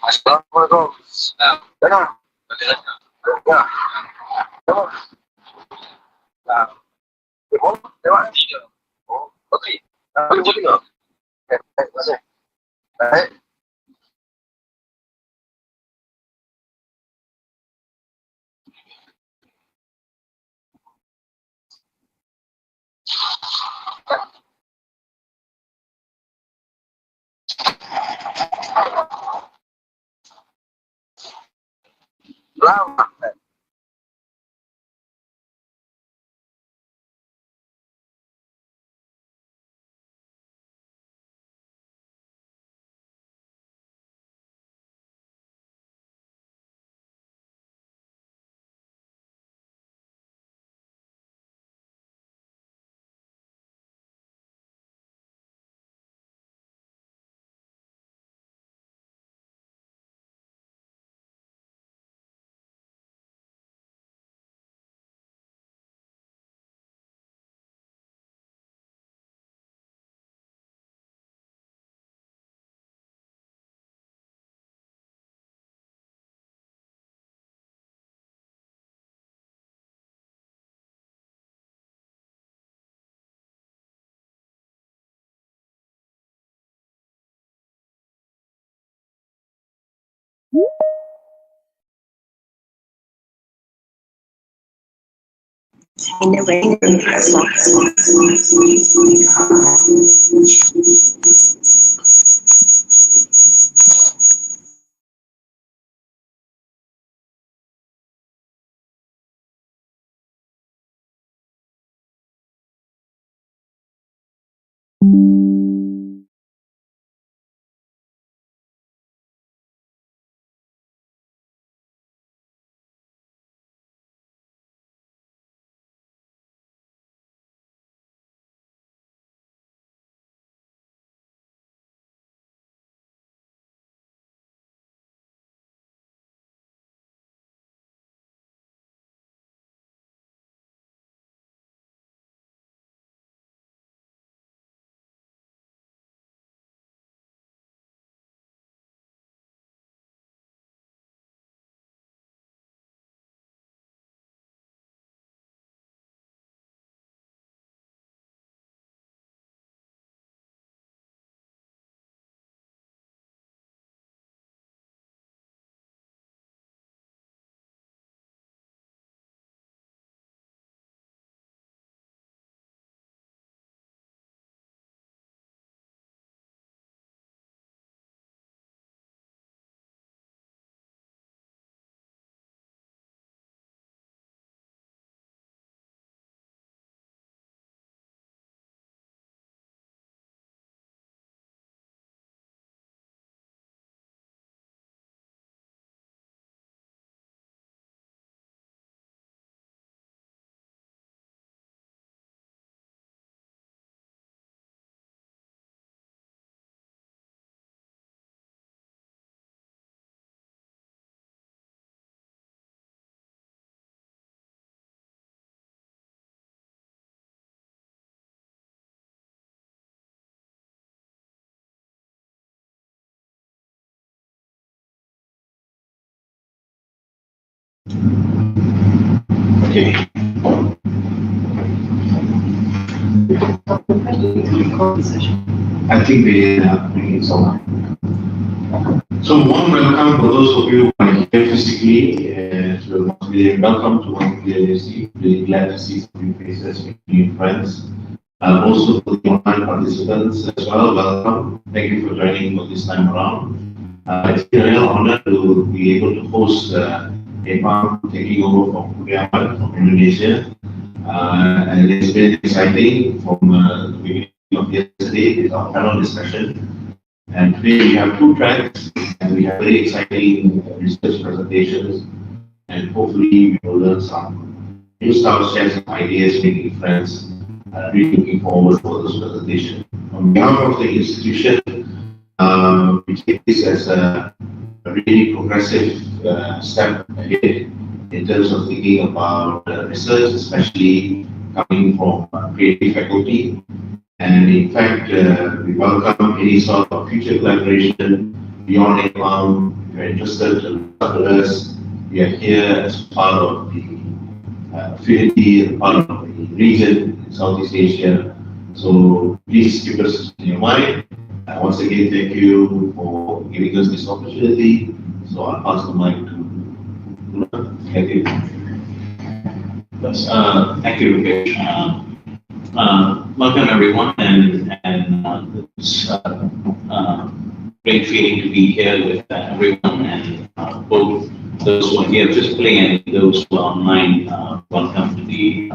Assalamualaikum. Dengar? Ya. Dengar? Nah, oh, lewat. Oh, okey. Boleh boleh tak? Baik, terima kasih. Baik. Lama. In a way, Okay. I think we make it so. So warm welcome for those of you who are here physically. Welcome to one PLC. Really glad to see some new faces, new friends. Also for the online participants as well, welcome. Thank you for joining for this time around. It's been a real honor to be able to host APARN taking over from Kudiaman from Indonesia. And it's been exciting from the beginning of yesterday with our panel discussion. And today we have two tracks, and we have very exciting research presentations, and hopefully we will learn some new stuff, share some ideas, making friends. Really looking forward for this presentation. On behalf of the institution, we take this as a really progressive step ahead in terms of thinking about research, especially coming from creative faculty. And in fact, we welcome any sort of future collaboration beyond APARN. If you're interested to talk to us, we are here as part of the affinity, part of the region in Southeast Asia. So please keep us in your mind. Once again, thank you for giving us this opportunity. So I'll pass the mic to Luna. Thank you. Yes, thank you, Rupesh. Welcome everyone, and it's great feeling to be here with everyone, and both those who are here physically and those who are online. Welcome to the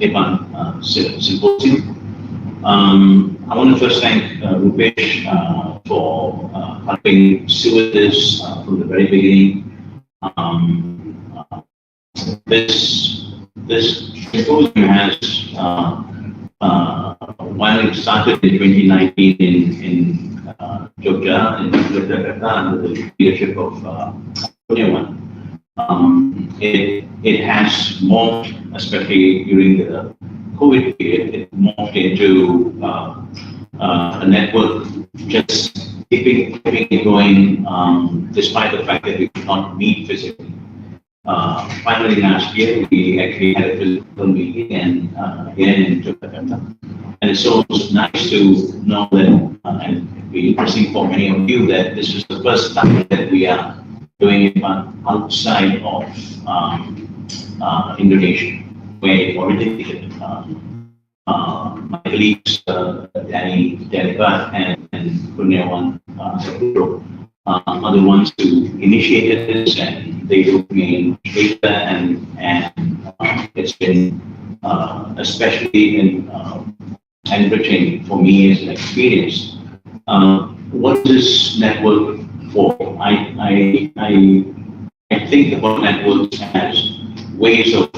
APARN Symposium. I want to first thank Rupesh for helping steward this from the very beginning. This symposium has, while it started in 2019 in Jogja, in Jakarta, under the leadership of Kurniawan, it has morphed, especially during the COVID period, it morphed into a network just keeping it going, despite the fact that we could not meet physically. Finally, last year, we actually had a physical meeting and again in Jakarta. And it's so nice to know that, and it'd be interesting for many of you, that this is the first time that we are doing it outside of Indonesia, where it originated. My colleagues, Danny Delibat and Kurniawan are the ones who initiated this, and they took me in data, and it's been especially enriching for me as an experience. What is this network for? I think about networks as ways of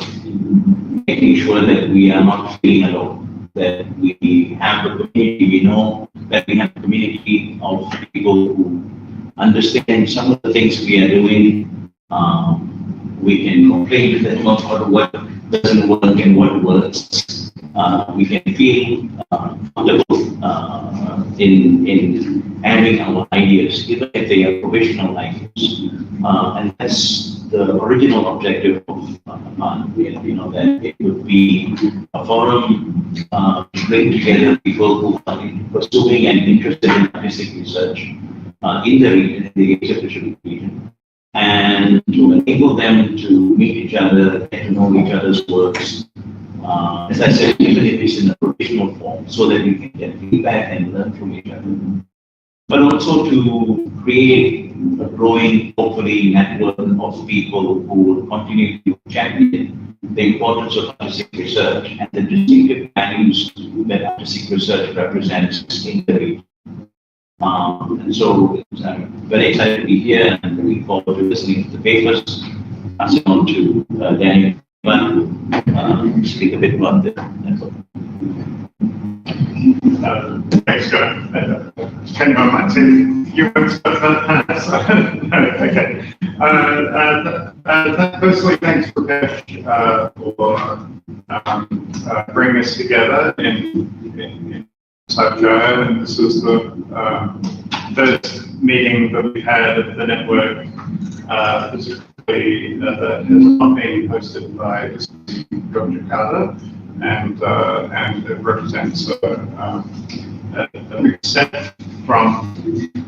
making sure that we are not feeling alone, that we have a community, we know that we have a community of people who understand some of the things we are doing. We can complain to them about what doesn't work and what works. We can feel comfortable in having our ideas, even if they are provisional ideas. And that's the original objective of APARN. You know, that it would be a forum to bring together people who are pursuing and interested in artistic research in the region, in the Asia-Pacific region, and to enable them to meet each other, get to know each other's works. As I said, even if it's in a professional form, so that we can get feedback and learn from each other. But also to create a growing, hopefully, network of people who will continue to champion the importance of artistic research and the distinctive values that artistic research represents in the region. And so I'm very excited to be here and looking forward to listening to the papers. Passing on to Daniel to speak a bit about the network. Thanks, John. Depending on my team, you won't spend that. Okay. Firstly, thanks, Rupesh, for bringing us together in Cyberjaya, and this was the first meeting that we had of the network. It's actually has not been hosted by Jakarta, and it represents a big step from,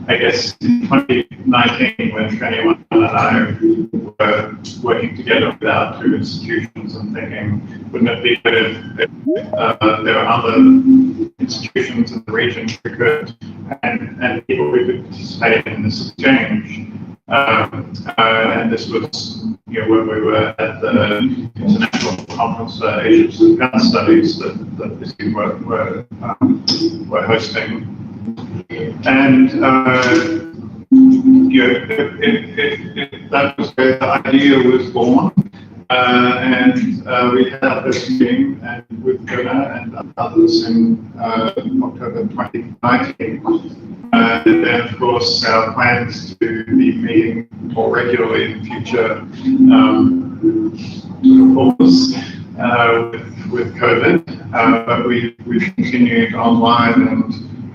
I guess, 2019 when Shani and I were working together with our two institutions and thinking, wouldn't it be good if there were other institutions in the region who could, and people who could participate in this exchange. And this was, when we were at the International Conference for Asian Gun Studies that this team were hosting. And that was where the idea was born. And we had this meeting with Jonah and others in October 2019. And then, of course, our plans to be meeting more regularly in the future, of course, with COVID. But we've continued online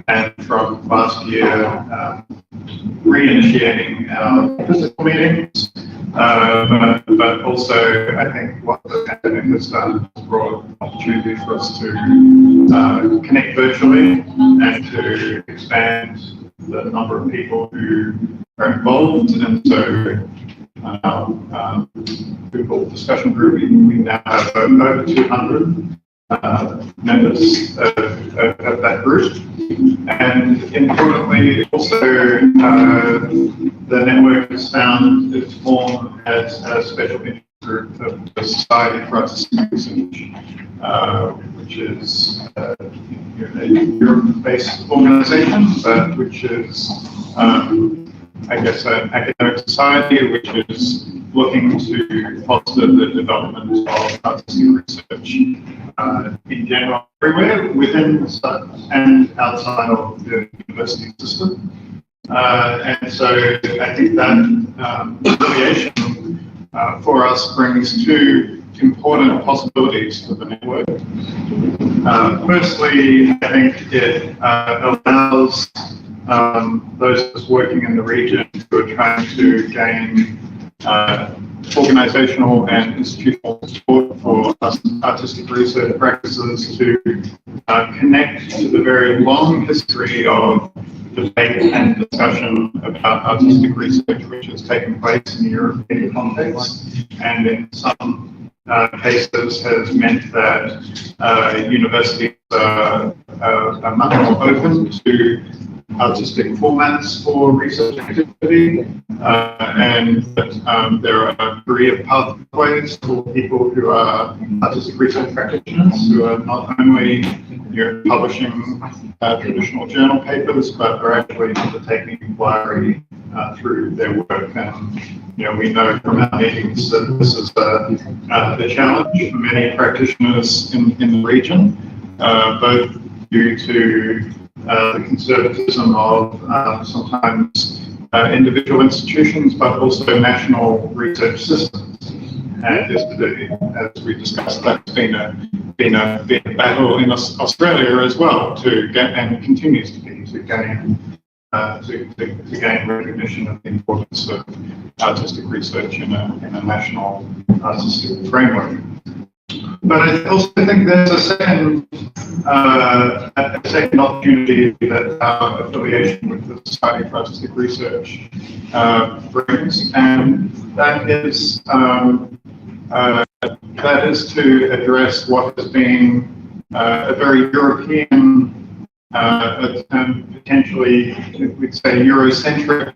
and from last year, reinitiating our physical meetings. But also, I think what the pandemic has done is brought an opportunity for us to connect virtually and to expand the number of people who are involved. And so, Google discussion group, we now have over 200 members of that group. And importantly, also, the network has found its form as a special interest group of the Society for Artistic Research, which is a Europe-based organization, but which is, I guess, an academic society which is looking to foster the development of artistic research in general, everywhere within and outside of the university system. And so I think that affiliation for us brings two important possibilities for the network. Firstly, I think it allows those working in the region who are trying to gain organizational and institutional support for artistic research practices to connect to the very long history of debate and discussion about artistic research which has taken place in the European context, and in some cases has meant that universities are much more open to artistic formats for research activity, and that there are a degree of pathways for people who are artistic research practitioners who are not only publishing traditional journal papers, but are actually undertaking inquiry through their work. And we know from our meetings that this is a challenge for many practitioners in the region, both due to the conservatism of sometimes individual institutions, but also national research systems. And as we discussed, that's been a battle in Australia as well to get, and continues to be, to gain recognition of the importance of artistic research in a national artistic framework. But I also think there's a second opportunity that our affiliation with the Society for Artistic Research brings, and that is to address what has been a very European, potentially, we'd say, Eurocentric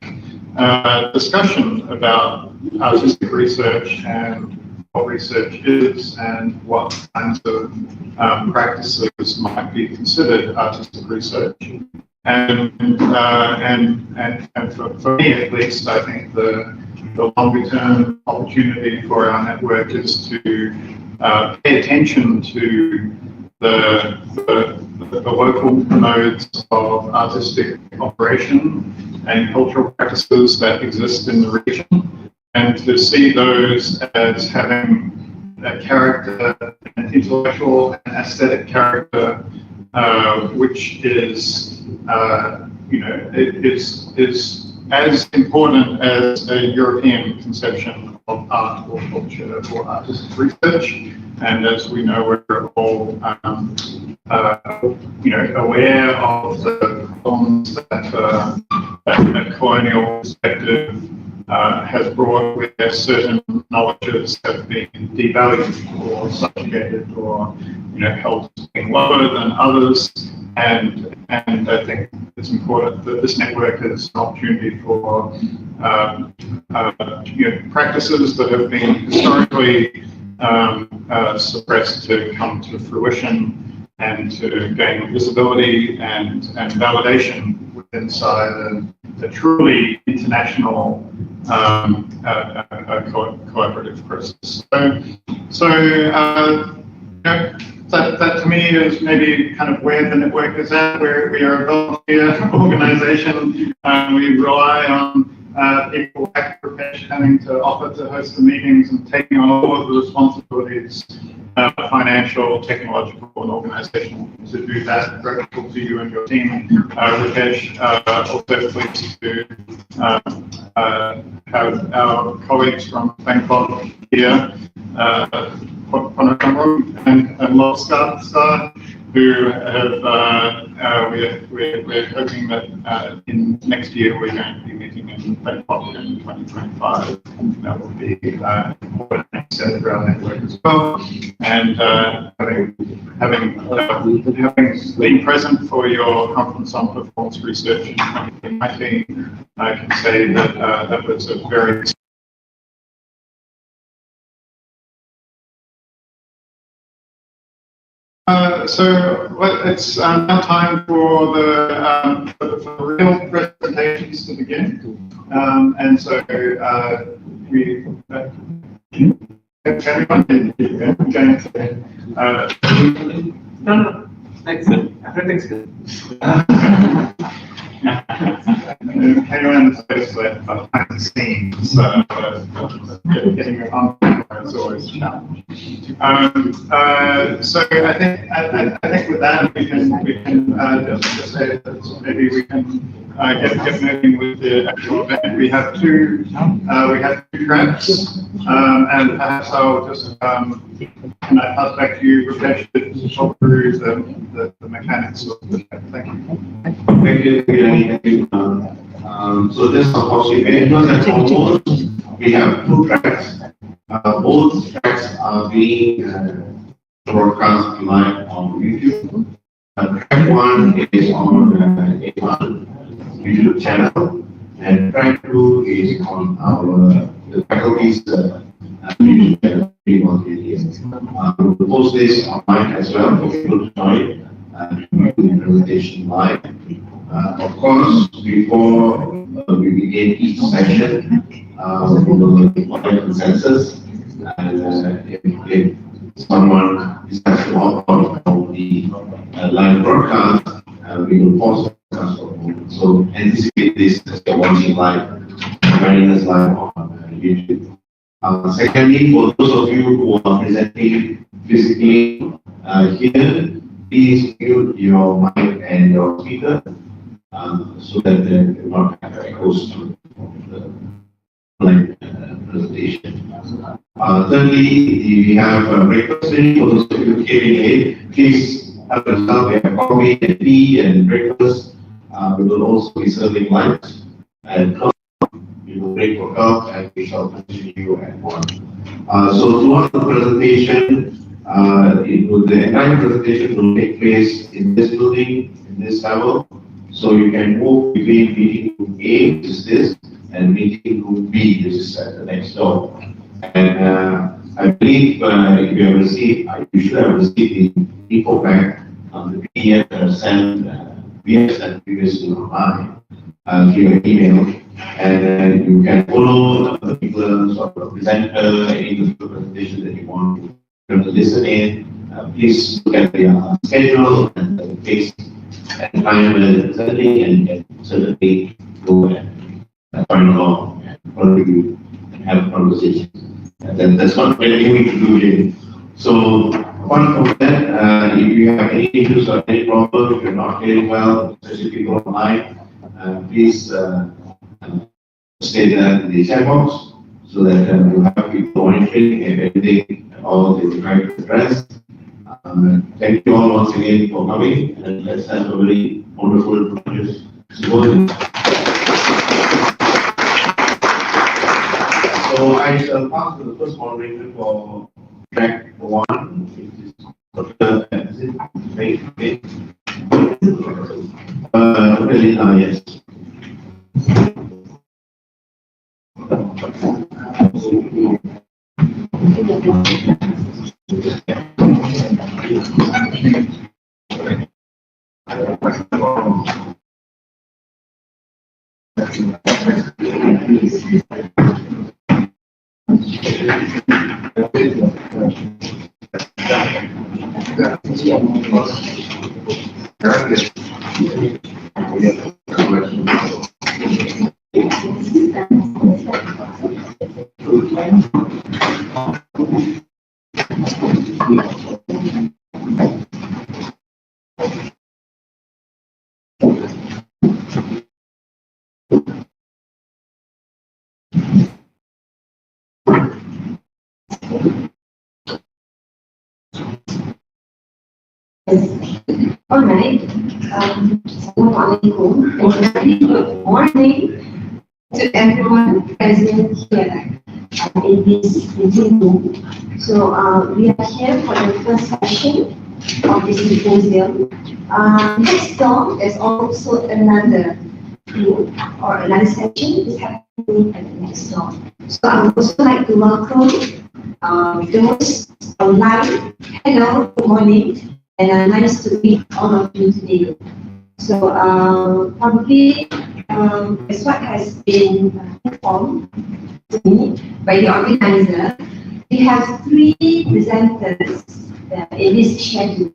discussion about artistic research and what research is and what kinds of practices might be considered artistic research. And for me at least, I think the longer term opportunity for our network is to pay attention to the local nodes of artistic operation and cultural practices that exist in the region, and to see those as having a character, an intellectual and aesthetic character, which is, is as important as a European conception art or culture or artistic research. And as we know, we're all aware of the problems that a colonial perspective has brought, where certain knowledges have been devalued or subjugated or held as being lower than others. And I think it's important that this network is an opportunity for practices that have been historically suppressed to come to fruition and to gain visibility and validation inside a truly international collaborative process. That to me is maybe kind of where the network is at, where we are a volunteer organization. We rely on people like Rupesh having to offer to host the meetings and taking on all of the responsibilities, financial, technological, and organizational, to do that. Grateful to you and your team, Rupesh. Also pleased to have our colleagues from Bangkok here, and Lobster, who have, we're hoping that in next year we're going to be meeting in Bangkok in 2025. That will be important next step for our network as well. And having been present for your conference on performance research in 2019, I can say that that was a very so it's now time for the real presentations to begin. And so we everyone going to No, thanks. Everything's good. Anyone is behind the scenes, getting your on camera is always a challenge. So I think with that we can just say that maybe we can get moving with the actual event. We have two tracks, and perhaps I'll just can I pass back to you, Rupesh, to talk through the mechanics of the track. Thank you. Thank you. So this supposed we have two tracks. Both tracks are being broadcast live on YouTube. Track 1 is on APARN YouTube channel, and track 2 is on our the faculty's YouTube channel. We will post this online as well for people to join and do the presentation live. Of course, before we begin each session, we will deploy consensus, and if someone decides to opt out of the live broadcast, we will pause the broadcast for a moment. So anticipate this as you're watching live, joining us live on YouTube. Secondly, for those of you who are presenting physically here, please mute your mic and your speaker so that they do not have echoes to the online presentation. Thirdly, we have breakfast ready for those of you hearing late. Please have yourself. We have coffee and tea and breakfast. We will also be serving lunch and we will break for help, and we shall continue at 1. So throughout the presentation, the entire presentation will take place in this building, in this level. So you can move between meeting room A, which is this, and meeting room B, which is at the next door. And I believe if you have received, you should have received the info pack on the PDF that are sent, we have sent previously online through your email. And you can follow the particular sort of presenter, any particular presentation that you want to listen in. Please look at the schedule and the place and time and presenting, and you can certainly go and join along and contribute and have a conversation. And that's what we're aiming to do here. So apart from that, if you have any issues or any problems, if you're not hearing well, especially people online, please stay there in the chat box so that you have people monitoring and everything, all the trying to address. Thank you all once again for coming, and let's have a very wonderful productive symposium. So I shall pass to the first moderator for track 1, which is Dr. Yes. All right. Assalamualaikum and very good morning to everyone present here in this meeting room. So we are here for the first session of this symposium. Next door is also another group or another session is happening at the next door. So I would also like to welcome those online. Hello, good morning. And nice to meet all of you today. So probably as what has been informed to me by the organizer, we have 3 presenters in this schedule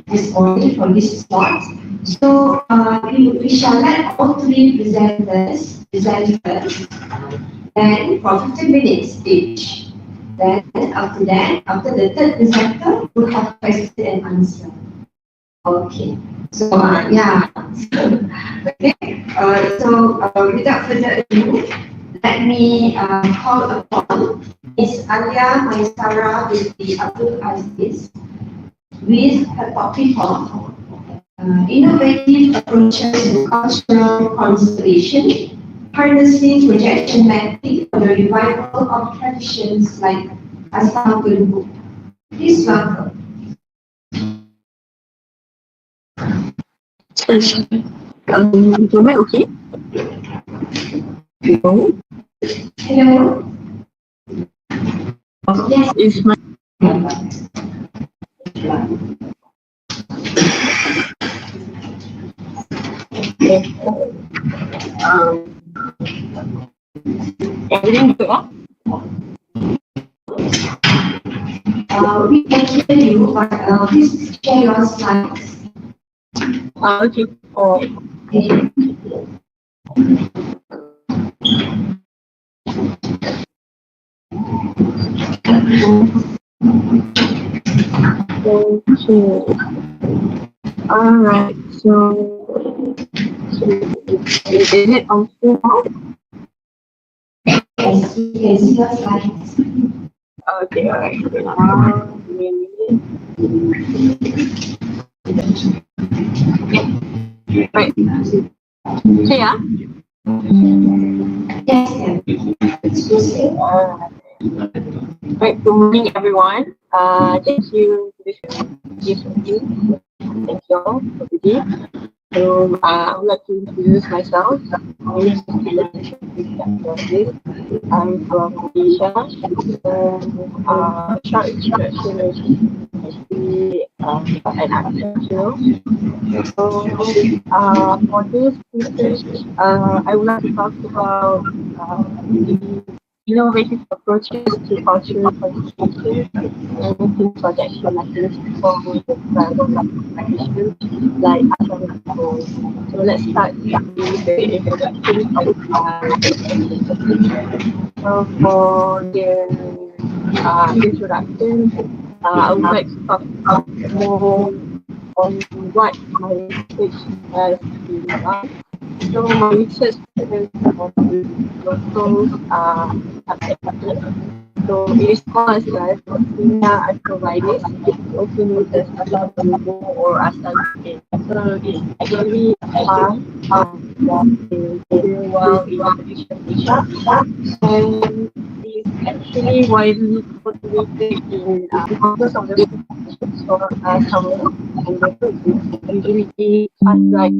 this morning from this spot. So we shall let all 3 presenters present and for 15 minutes each. Then after that, after the third presenter, we'll have question and answer. Okay. So yeah. Okay. So without further ado, let me call upon Ms. Alia Maisara with the Abdul Aziz with her topic of innovative approaches to cultural conservation, harnessing projection mapping for the revival of traditions like Asal Gulbu. Please welcome. Am I okay? Hello? Hello. Yes. Is my everything good? We can hear you, but please share your slides. Okay. Oh. Okay. Alright, so is it on full? Yes, you can see your slides. Okay, alright. Right. So yeah. Yes, yes. Right, good morning everyone. Thank you for this meeting. Thank you all for today. So I would like to introduce myself. My name is I'm from Malaysia. So short introduction is actually an architectural. So for this research, I would like to talk about the innovative approaches to cultural conservation and making projection mechanisms for the management like asal. So let's start with the introduction of So for the introduction, I would like to talk more on what my research has been about. So my research focus on local subsectors. So it is called as senior providers, also known as asal glubo or asal glubo. So it's actually part of the real world in Malaysia, and is actually widely cultivated in because of the for summer, and the fruit is usually cut dried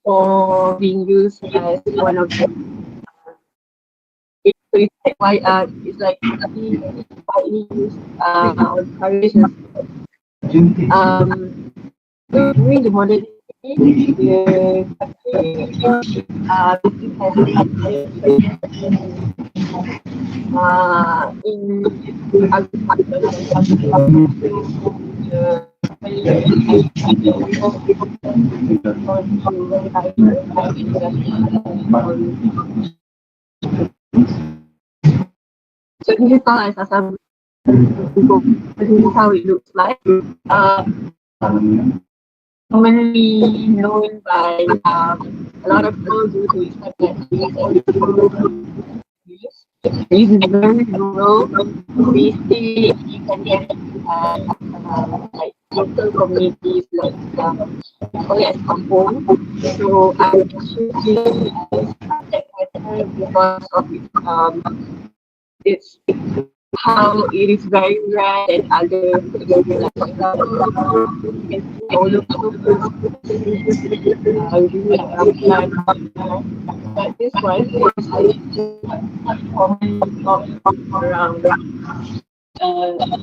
or being used as one of the so it's like why it's like really widely used on curries and during the modernity the country basically has in agriculture the on to agriculture and industry. So this is how as Assam go. This is how it looks like. Commonly known by a lot of people due to its fact that it is very rural. Basically, you can get like local communities like call it as kampung. So I would choose as subject matter because of its how it is very rare than other foods. Like for example, you can see all the foods really like rambutan, but this one is common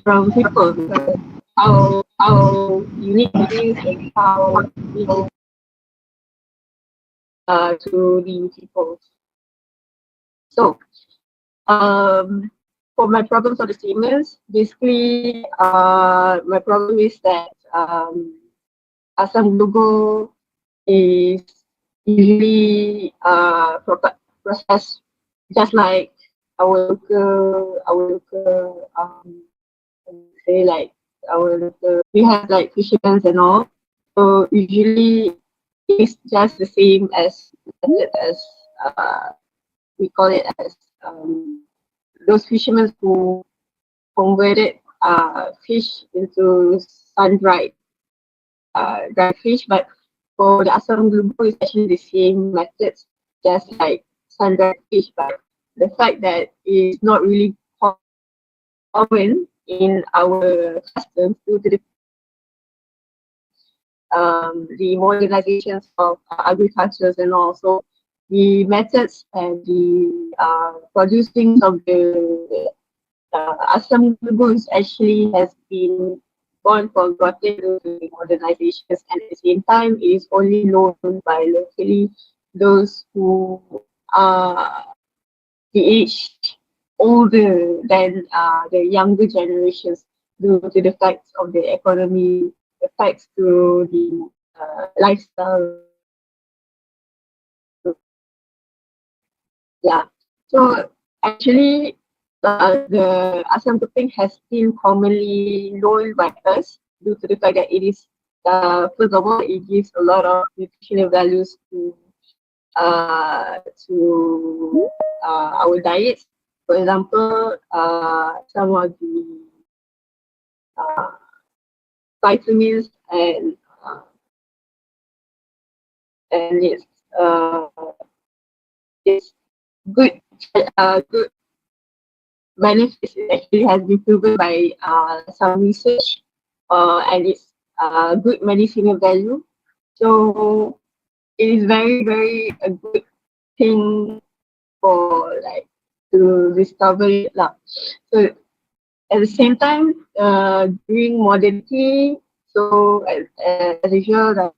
around people because how unique it is and how you know to the people. So for my problem for the statements, basically my problem is that asam logo is usually processed just like our local say like our local we have like fishermen and all. So usually it's just the same as we call it as those fishermen who converted fish into sun-dried dried fish, but for the asam glubo, it's actually the same methods, just like sun-dried fish. But the fact that it's not really common in our customs due to the modernizations of agriculture and also the methods and the producing of the asam glubo actually has been gone forgotten due to the modernizations, and at the same time it is only known by locally those who are the age older than the younger generations due to the facts of the economy, the facts to the lifestyle. Yeah. So actually the asam peking has been commonly known by us due to the fact that it is first of all it gives a lot of nutritional values to our diets. For example, some of the vitamins and it's good good benefits it actually has been proven by some research and it's good medicinal value. So it is very a good thing for like to discover it lah. So at the same time, during modernity, so as usual, that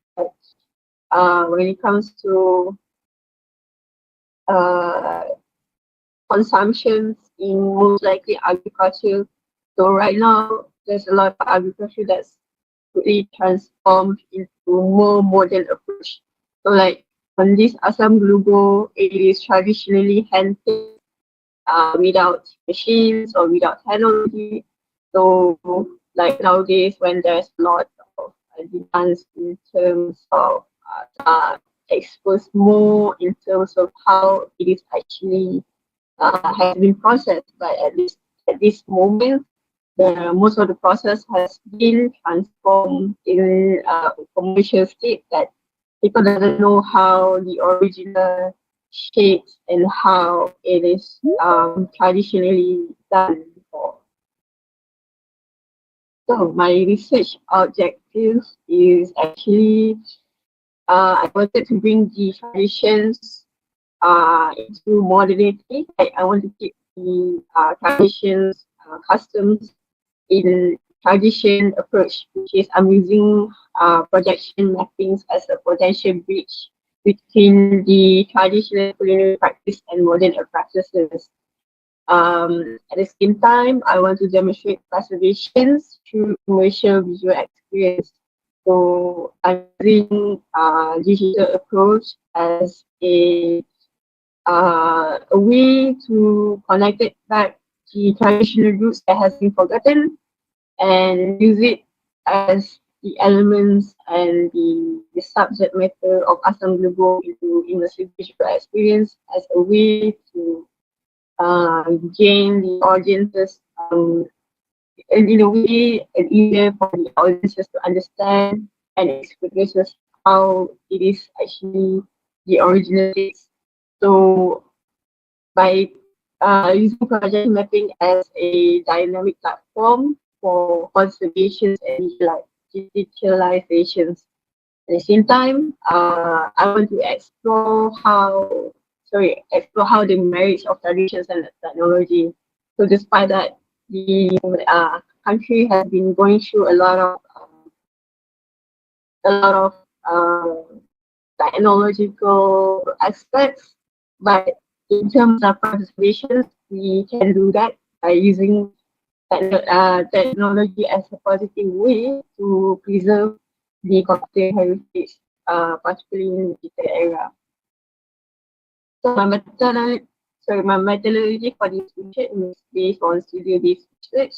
when it comes to uh, consumptions in most likely agriculture, so right now there's a lot of agriculture that's really transformed into more modern approach. So like on this asam glubo, it is traditionally handpicked without machines or without technology. So like nowadays when there's a lot of demands in terms of exposed more in terms of how it is actually has been processed. But at least at this moment, most of the process has been transformed in commercial state that people doesn't know how the original shapes and how it is traditionally done before. So my research objective is actually I wanted to bring the traditions into modernity. I want to keep the traditions, customs in tradition approach, which is I'm using projection mappings as a potential bridge between the traditional culinary practice and modern practices. At the same time, I want to demonstrate preservations through commercial visual experience. So I'm using digital approach as a way to connect it back the traditional roots that has been forgotten and use it as the elements and the subject matter of Asam Global into immersive visual experience as a way to gain the audiences and in a way and easier for the audiences to understand and experience how it is actually the original text. So by using project mapping as a dynamic platform for conservations and digitalizations. At the same time, I want to explore how the marriage of traditions and technology. So despite that, the country has been going through a lot of technological aspects, but in terms of preservation, we can do that by using technology as a positive way to preserve the cultural heritage, particularly in the digital era. So my methodology for this research is based on studio-based research.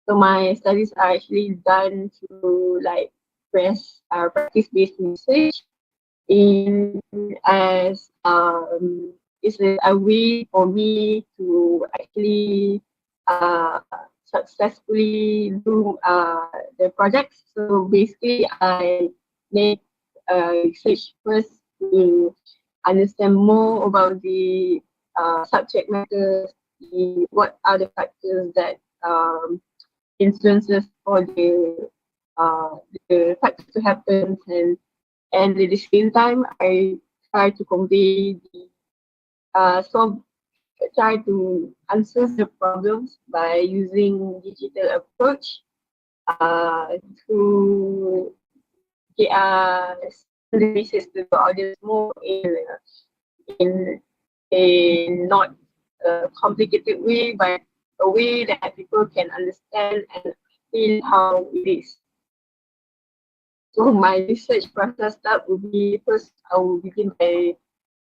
So my studies are actually done through like practice-based research in as it's a way for me to actually uh, successfully do the projects. So basically, I make research first to understand more about the subject matters, what are the factors that influences for the factors to happen, and at the same time, I try to convey try to answer the problems by using digital approach to get the message to the audience more in a not complicated way, but a way that people can understand and feel how it is. So my research process start will be first I will begin by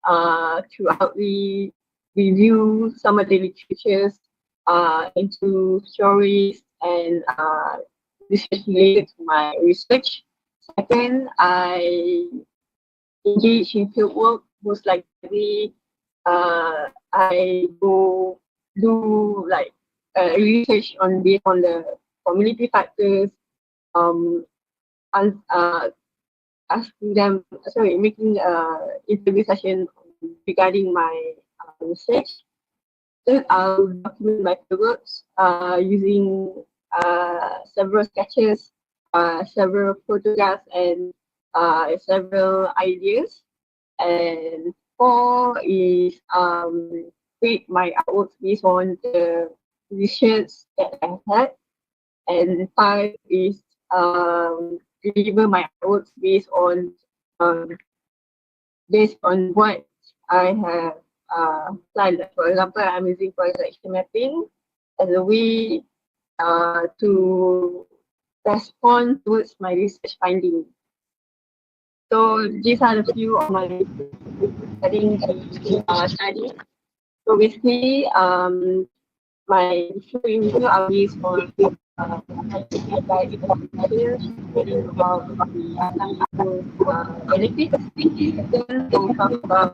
to review some of the literatures into stories and research related to my research. Second, I engage in field work. Most likely, I go do like research on based on the community factors. And asking them, sorry, making interview session regarding my research. Then I'll document my works using several sketches, several photographs, and several ideas. And four is create my artworks based on the research that I had. And five is deliver my artworks um, based on what I have planned. For example, I'm using projection mapping as a way to respond towards my research findings. So these are the few of my studying study. So basically, my review are based on by experience, reading about the people benefits. Then we'll talk about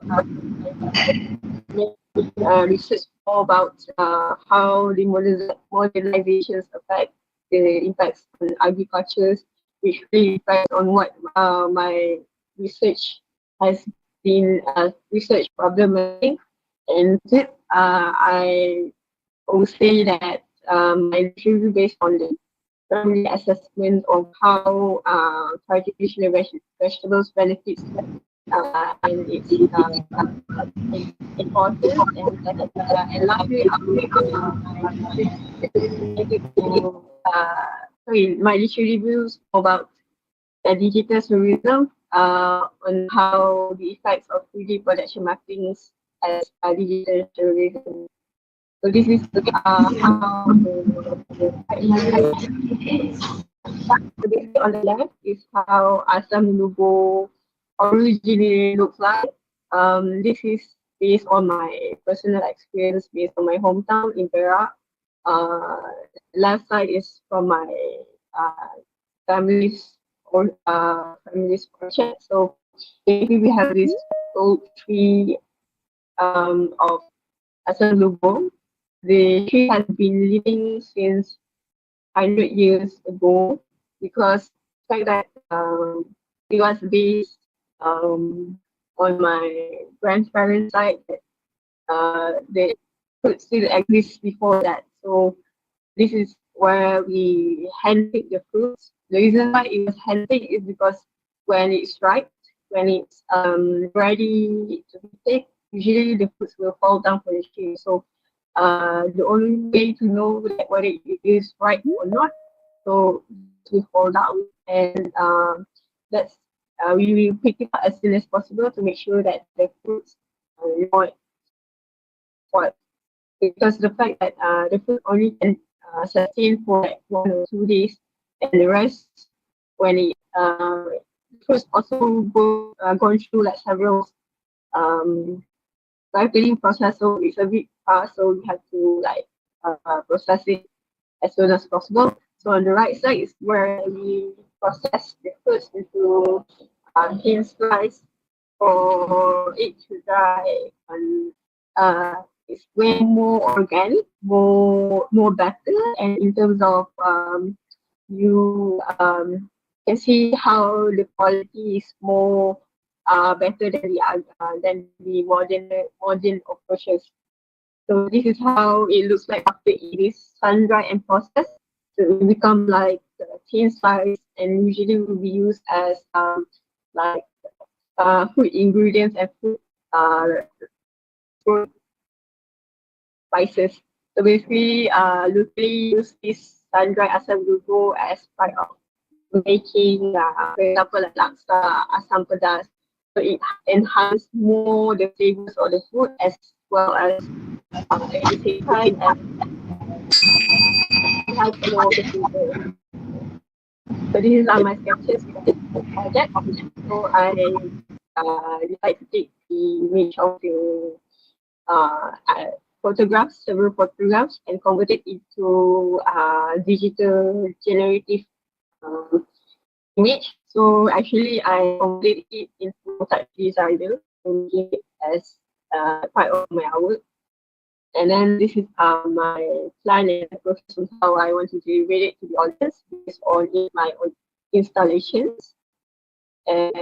research more about how the modernizations affect the impacts on agriculture, which really impacts on what my research has been research problematic. And I would say that my review based on the primary assessment of how traditional vegetables benefits and its importance and lastly I will my literary reviews about digital tourism on how the effects of 3D production mappings as digital tourism. So this is how so basically on the left is how Assam logo originally looks like. This is based on my personal experience, based on my hometown in Perak. Left side is from my family's or family's project. So basically we have this old tree of Assam logo. The tree has been living since 100 years ago because the fact that it was based on my grandparents' side that the food still exists before that. So this is where we handpick the fruits. The reason why it was handpicked is because when it's ripe, when it's ready to be picked, usually the fruits will fall down from the tree. So the only way to know that whether it is ripe or not, so to fall down, and that's we will pick it up as soon as possible to make sure that the fruits are not spoiled. Because the fact that the fruit only can sustain for like 1 or 2 days, and the rest when it the fruits also gone through like several ripening process, so it's a bit fast, so we have to like process it as soon as possible. So on the right side is where we process the fruits into thin slice for it to dry, and it's way more organic, more better, and in terms of you can see how the quality is more better than the modern approaches. So this is how it looks like after it is sun dried and processed. So it will become like thin slice, and usually will be used as like food ingredients and food spices. So basically, locally use this sun dried asam lugo as part of making, for example, like laksa, asam pedas. So it enhances more the flavors of the food as well as at the same time and has more the flavor. So these are my sketches for the project. So I like to take the image of the photographs, several photographs, and convert it into digital generative image. So actually, I converted it into type designer to make it as part of my artwork. And then this is my plan and process on how I want to deliver it to the audience based on my own installations. And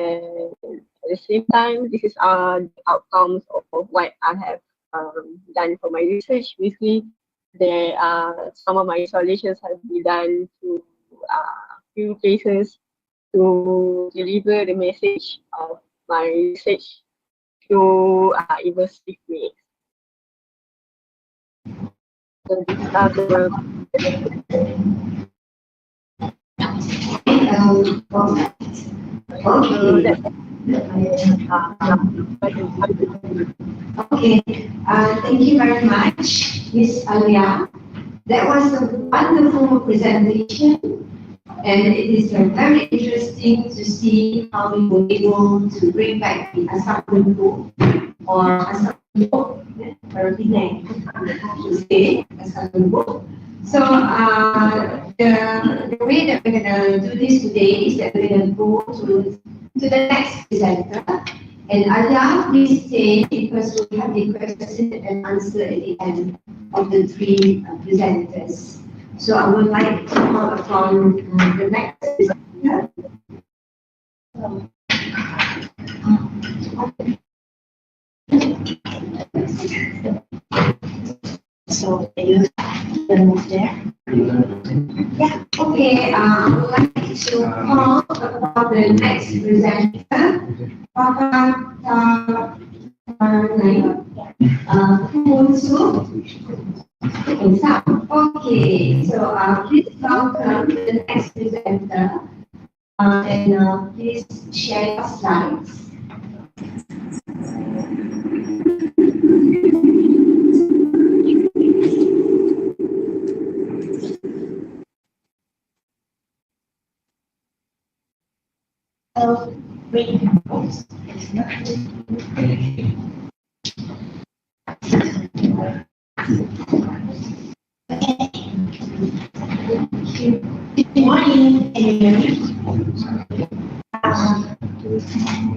at the same time, this is the outcomes of what I have done for my research. Basically, there are some of my installations have been done to few places to deliver the message of my research through immersive ways. So these are the Okay, thank you very much, Ms. Alia. That was a wonderful presentation, and it is very interesting to see how we were able to bring back the Assam book or Assam book, very name to say Assam book. So the way that we're gonna do this today is that we're gonna go to the next presenter. And Alia, please stay because we have the question and answer at the end of the three presenters. So I would like to call upon the next presenter. So you move there. Yeah. Okay. I would like to call upon the next presenter, Papa Okay. So please welcome the next presenter, and please share your slides. Good morning, everyone.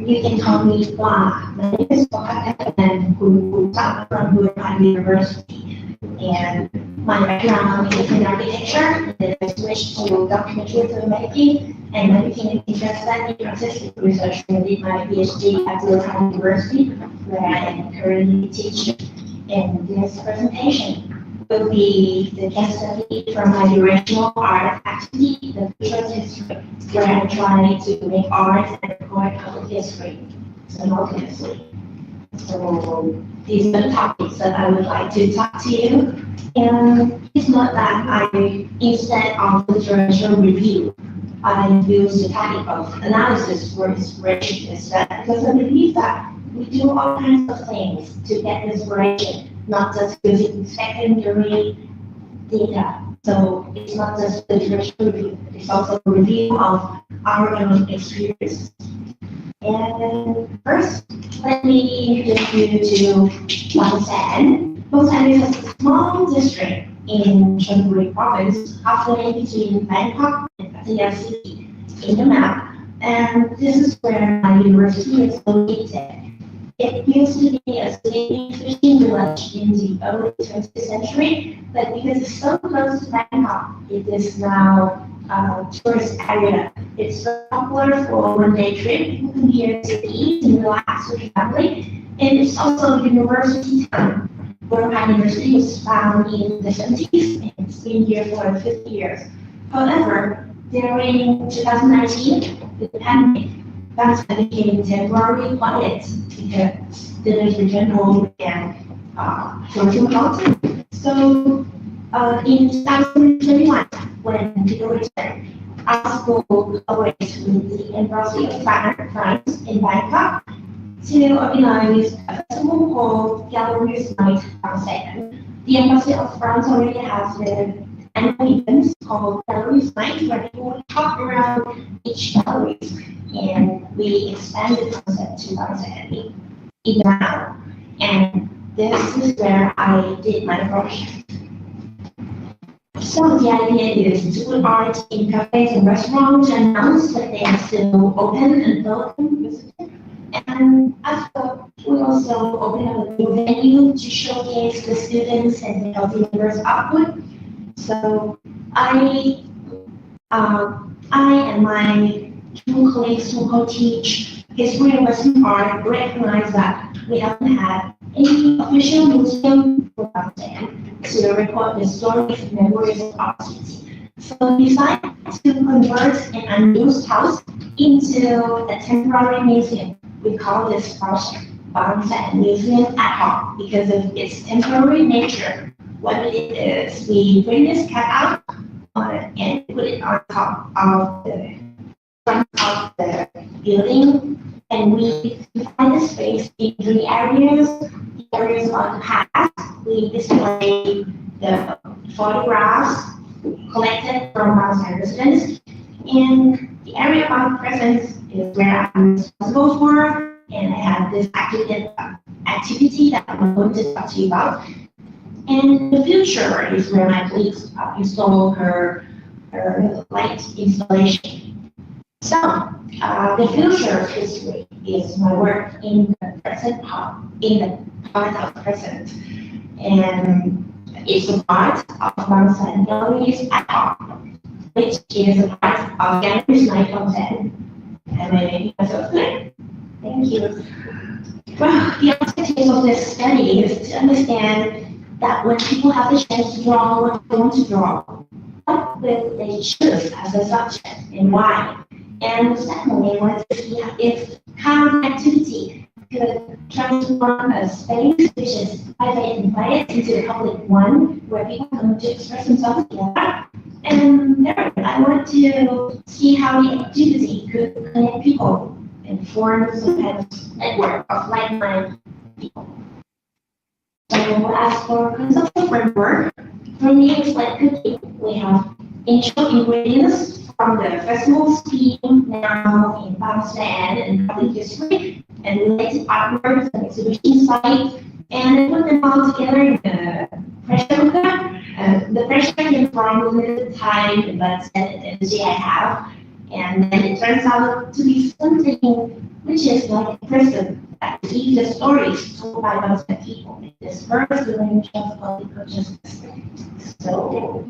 You can call me Hua. My name is Hua, and I'm from APARN University. And my background is in architecture, and then I switched to documentary filmmaking, and I became interested in artistic research and did my PhD at APARN University, where I am currently teaching. And this presentation will be the case study from my directional art activity, the visual history, where I try to make art and record public history simultaneously. So these are the topics that I would like to talk to you. And it's not that I, instead of literature review, I use the technique of analysis for inspiration instead, because I believe that we do all kinds of things to get inspiration, not just using secondary data. So it's not just literature review, it's also a review of our own experience. And first, let me introduce you to Bangsan. Bangsan is a small district in Chonburi province, halfway between Bangkok and Pattaya City in the map. And this is where my university is located. It used to be a sleeping fishing village in the early 20th century, but because it's so close to Bangkok, it is now a tourist area. It's popular for one-day trip. You can here to eat and relax with your family. And it's also a university town. APARN University was founded in the 70s, and it's been here for 50 years. However, during 2019, with the pandemic, Bangsan became temporarily quiet because the regional and tourism culture. So in 2021, when the origin, our school collaborated with the Embassy of France in Bangkok to organize a festival called Galleries Night Bangsan. The Embassy of France already has an annual event called Galleries Night, where people will talk around each gallery. And we expanded the concept to Bangsan in now. And this is where I did my project. So the idea is to put art in cafes and restaurants and announce that they are still open and welcome visitors. And after, we also open up a new venue to showcase the students and the healthy members' output. So I and my two colleagues who co-teach history and Western art recognize that we haven't had any official museum for Bangsan to record the historic memories of our city. So we decided to convert an unused house into a temporary museum. We call this project Bangsan Museum ad hoc because of its temporary nature. What we did is we bring this cat out and put it on top of the front of the building, and we define the space in three areas. The areas on the past, we display the photographs collected from Bangsan residents, and the area of present is where I'm responsible for, and I have this activity that I'm going to talk to you about. And the future is where my colleagues install her light installation. So, the future of history is my work in the present part, in the part of present. And it's a part of Mountain Galleries APARN, which is a part of Galleries Night Content. And I make myself clear. Thank you. Well, the objective of this study is to understand that when people have the chance to draw what they want to draw, what will they choose as a subject and why? And secondly, I want to see if how the activity could transform a space which is private and quiet into a public one where people come to express themselves together. And third, I want to see how the activity could connect people and form some kind of network of like-minded people. So as for conceptual framework, from the slide cooking, we have initial ingredients from the festival scheme now in Pakistan and public history, and related artworks and exhibition site, and put them all together in the pressure cooker. The pressure came from limited time, but energy I have. And then it turns out to be something which is like a prison that receives the stories told by those people. It disperses the range of political justice. So,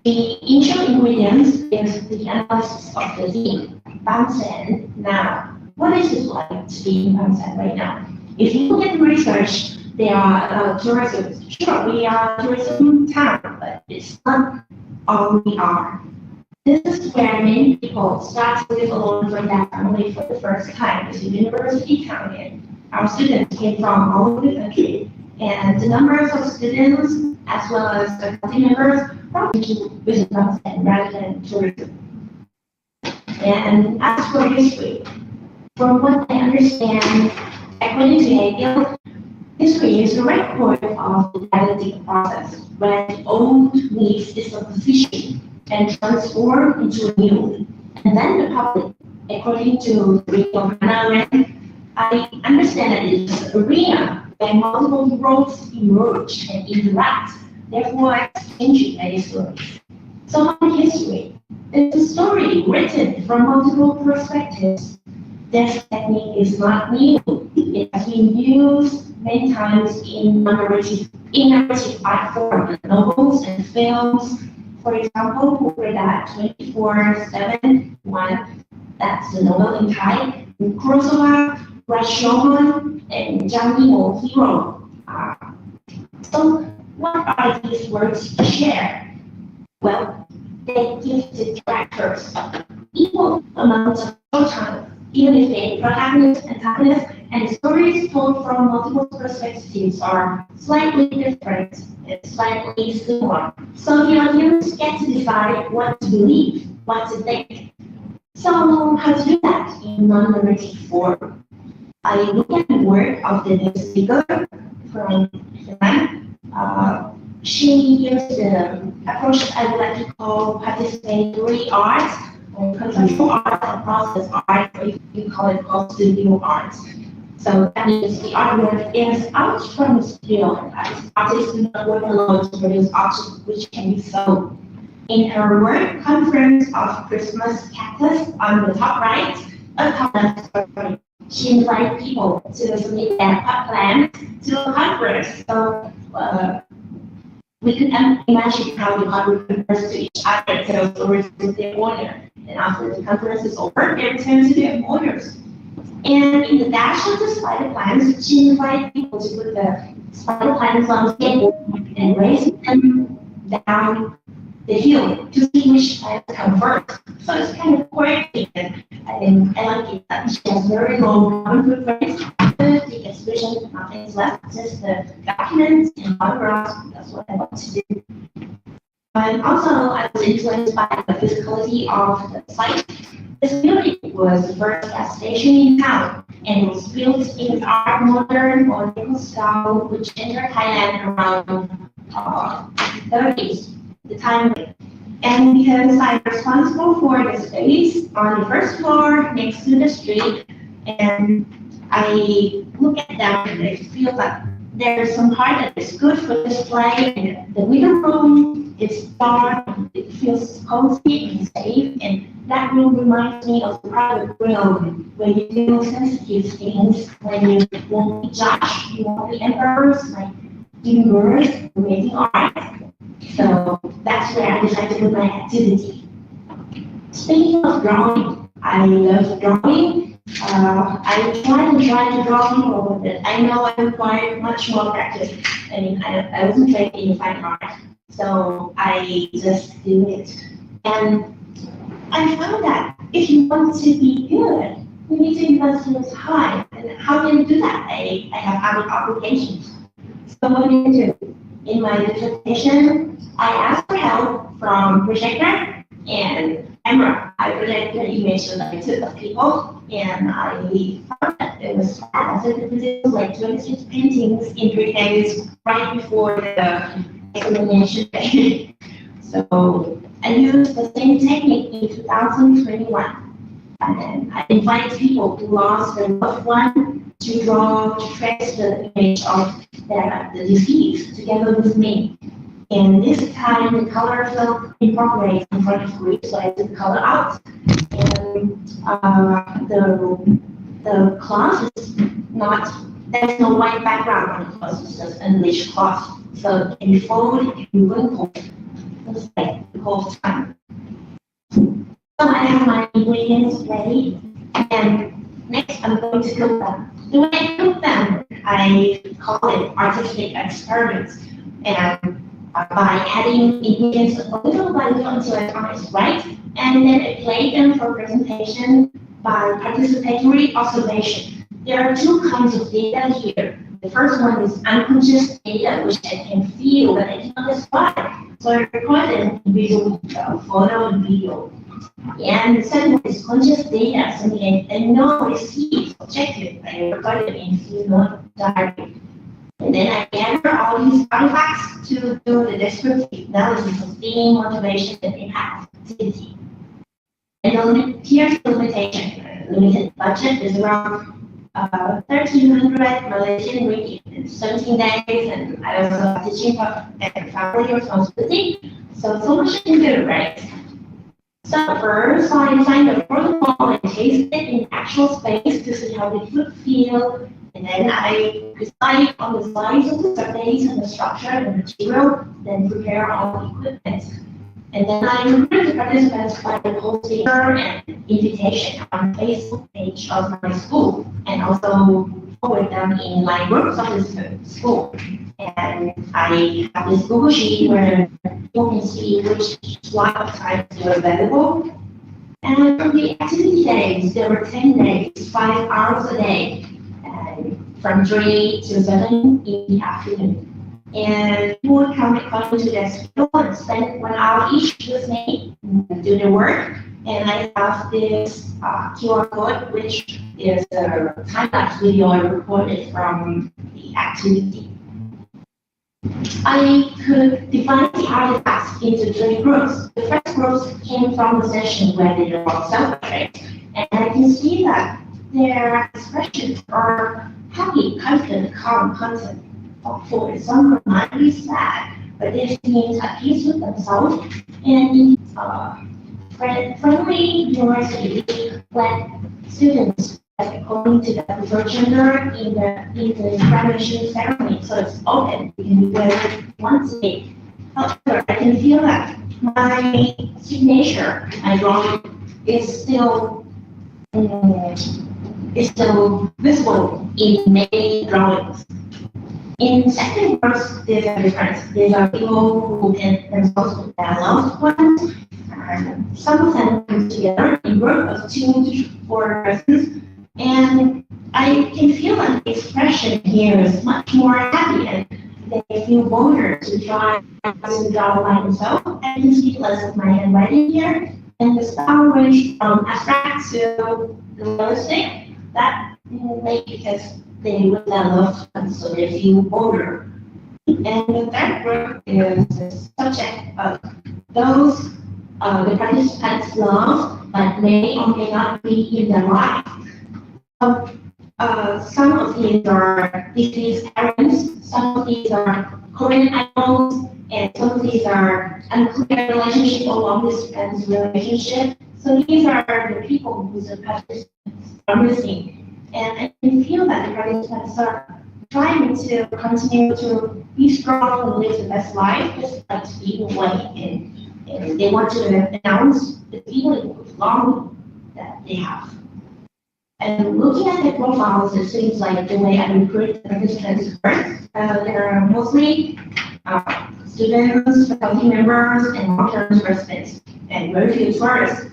the initial ingredients is the analysis of the theme, Bangsan. Now, what is it like to be in Bangsan right now? If you look at the research, they are tourism. Sure, we are a tourism town, but it's not all we are. This is where many people start to live alone from their family for the first time. It's a university town, and our students came from all over the country. And the numbers of students, as well as faculty members, probably visit Bangsan rather than tourism. And as for history, from what I understand, according to Hegel, history is a record of the dialectic process, where the old leaves decomposition and transform into a new. And then the public, according to Rico I understand that it is an arena where multiple roles emerge and interact, therefore exchanging many stories. So on history, it's a story written from multiple perspectives. This technique is not new. It has been used many times in narrative art form, novels and films. For example, we read that 24/7 one, that's the novel in Thai, Kurosawa, Rashomon, and Janimo Hero. So what are these words to share? Well, they give the characters equal amounts of time, even if they protagonist, antagonist, and stories told from multiple perspectives are slightly different and slightly similar. So the audience gets to decide what to believe, what to think. So how to do that in non-narrative form? I look at the work of the news speaker from Japan. She used the approach I would like to call participatory art, or conceptual art, and process art, or you call it studio art. So that means the artwork is out from the studio, and artists do not work alone to produce objects which can be sold. In her work, Conference of Christmas Cactus, on the top right, a comment, she invited people to submit their plan to a conference. So we could imagine how the conference refers to each other, so stories with their owner. And after the conference is over, they return to their owners. And in the dash of the spider plants, she invited people to put the spider plants on the table and raise them down the hill to see which plants come first. So it's kind of quirky, and I like it that she has very long common footprints. The exhibition, nothing is left, just the documents and photographs. That's what I want to do. And also, I was influenced by the physicality of the site. This building was the first gas station in town, and it was built in art modern or neo style, which entered Thailand around 30s, the time. And because I'm responsible for the space on the first floor next to the street, and I look at them and I feel that there's some part that is good for display, and the middle room is dark, it feels cozy and safe, and that room reminds me of the private realm where you do sensitive things, when you won't be judged, you won't be embarrassed, like doing words, creating art. So that's where I decided to do my activity. Speaking of drawing, I love drawing. I try to draw more, but I know I require much more practice. I mean, I wasn't trained in fine art, so I just do it. And I found that if you want to be good, you need to invest in time. And how can you do that? I have other obligations. So what do you do? In my dissertation, I asked for help from projector and camera. I projected an image that I took of people, and I found that it was hard. So it was like 26 paintings in 3 days right before the examination day. So I used the same technique in 2021. And I invited people who lost their loved one to draw, to trace the image of the deceased together with me. And this time the color felt incorporated in front of group, so I took color out. And the cloth is not, there's no white background on the cloth, it's just enriched cloth. So it can be folded, it can be wrinkled, just like the whole time. So I have my ingredients ready, and next I'm going to cook them. The way I cook them, I call it artistic experiments. And by adding ingredients little by little until I find it's right, and then I play them for presentation by participatory observation. There are 2 kinds of data here. The first one is unconscious data, which I can feel but I cannot describe. So I record it in visual, photo and video. And the second one is conscious data, something I know I see it's objective. I record it in visual diary. And then I gather all these artifacts to do the descriptive analysis of theme, motivation, and impact activity. And here's the limitation. Limited budget is around 1,300 Malaysian ringgit in 17 days, and I also have teaching and family responsibility. So much to do, right? So first, I designed a protocol and tasted it in actual space to see how it would feel. And then I decide on the size of the surface and the structure and the material, then prepare all the equipment. And then I recruit the participants by posting an invitation on the Facebook page of my school, and also forward them in my groups of the school. And I have this Google Sheet where you can see which slot of times are available. And for the activity days, there were 10 days, 5 hours a day, from 3 to 7 in the afternoon. And people would come according to their schedule and spend 1 hour each with me and do the work. And I have this QR code, which is a time-lapse video I recorded from the activity. I could divide the artifacts into 3 groups. The first group came from the session where they were self-portrait, and I can see that their expressions are happy, confident, calm, content, thoughtful. Some might be sad, but they seem at peace with themselves. And friendly university let students according to the preferred gender in the graduation ceremony, so it's open. You can wear it once a day. However, I can feel that my signature, my drawing, is still visible in many drawings. In second verse, there's a difference. There are people who can themselves with their loved ones, and some of them come together in group of 2 to 4 persons. And I can feel that the expression here is much more happy, and they feel bolder to try to draw by themselves. I can see less of my handwriting here, and the style range from abstract to realistic. That make because they would love fun, so they feel bolder. And the third group is the subject of those the participants love, but may or may not be in their life. Some of these are deceased parents, some of these are Korean idols, and some of these are unclear relationship or long distance relationship. So these are the people whose participants are missing. And I can feel that the participants are trying to continue to be strong and live the best life, just like to be away. And they want to announce the feeling of longing that they have. And looking at the profiles, it seems like the way I recruit the participants work, there are mostly students, faculty members, and long-term residents, and very few tourists.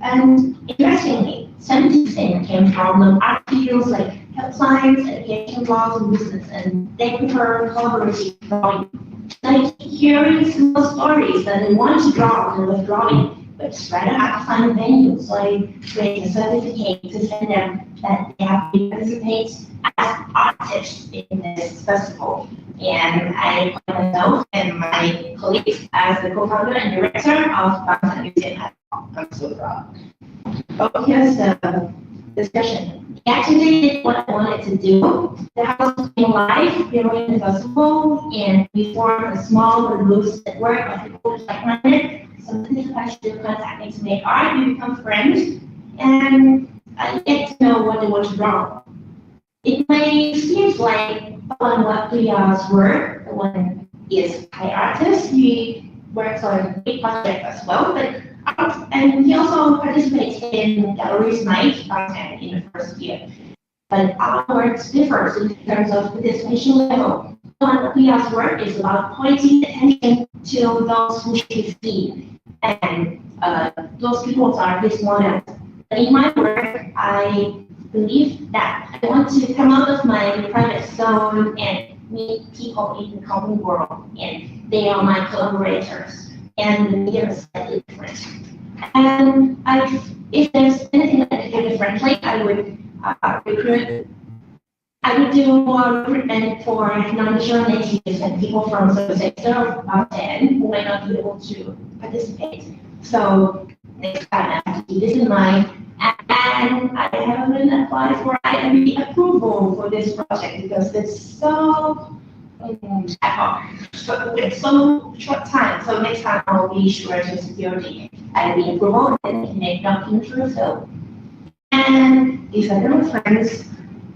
And interestingly, 70% came from the art fields like health science, education, laws, and business, and they prefer collaborative drawing. Like hearing simple stories that they want to draw and love drawing, but it's rather hard to find venues like create a certificate to send them that they have to participate as artists in this festival. And I appoint myself and my colleagues as the co-founder and director of Bangsa Museum at Bangsa. Oh, here's the discussion. We actually did what I wanted to do. The house came alive during the festival, and we formed a small but loose network of people like-minded. So participants still contact me to make art. We become friends, and I get to know what they want to draw. It may seem like what Priya's work, the one is Thai artist. He works on big projects as well, but and he also participates in galleries night in the first year. But our work differs in terms of participation level. One of Priya's work is about pointing attention to those who should see, and those people are his models. But in my work, I believe that I want to come out of my private zone and meet people in the common world, and they are my collaborators, and the medium is slightly different. And if there's anything that I do differently, I would recruit. I would do more recruitment for non-digital natives and people from the sector of about 10 who might not be able to participate. So next time I have to keep this in mind. And I haven't applied for IMB approval for this project because it's so it's so short time. So next time I'll be sure to secure the IMB approval and make documents for so. And these are my friends.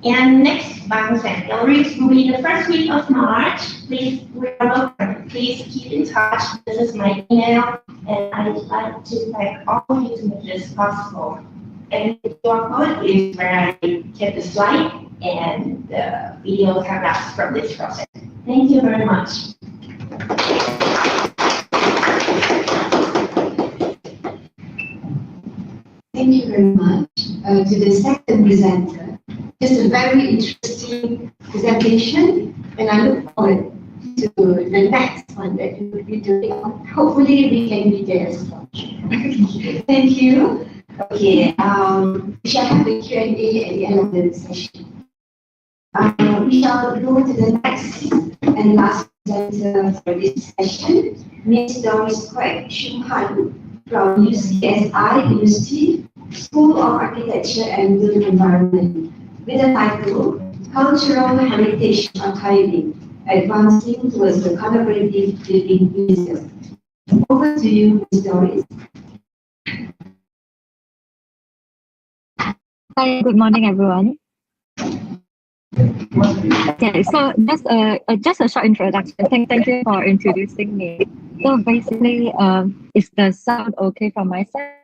And next Bangsa Galleries will be the first week of March. Please, we're welcome. Please keep in touch. This is my email, and I'd like to thank all of you to make this possible. And the QR code is where I kept the slide and the video cameras from this process. Thank you very much. Thank you very much to the second presenter. Just a very interesting presentation, and I look forward to the next one that you will be doing. Hopefully, we can be there as well. Thank you. Okay, we shall have a Q&A at the end of the session. We shall go to the next and last presenter for this session, Ms. Doris Kwek Shung Han from UCSI University School of Architecture and Built Environment, with the title Cultural Heritage Archiving, Advancing Towards the Collaborative Living Museum. Over to you, Ms. Doris. Hi, good morning, everyone. Okay, so just a short introduction. Thank you for introducing me. So basically, is the sound okay from my side?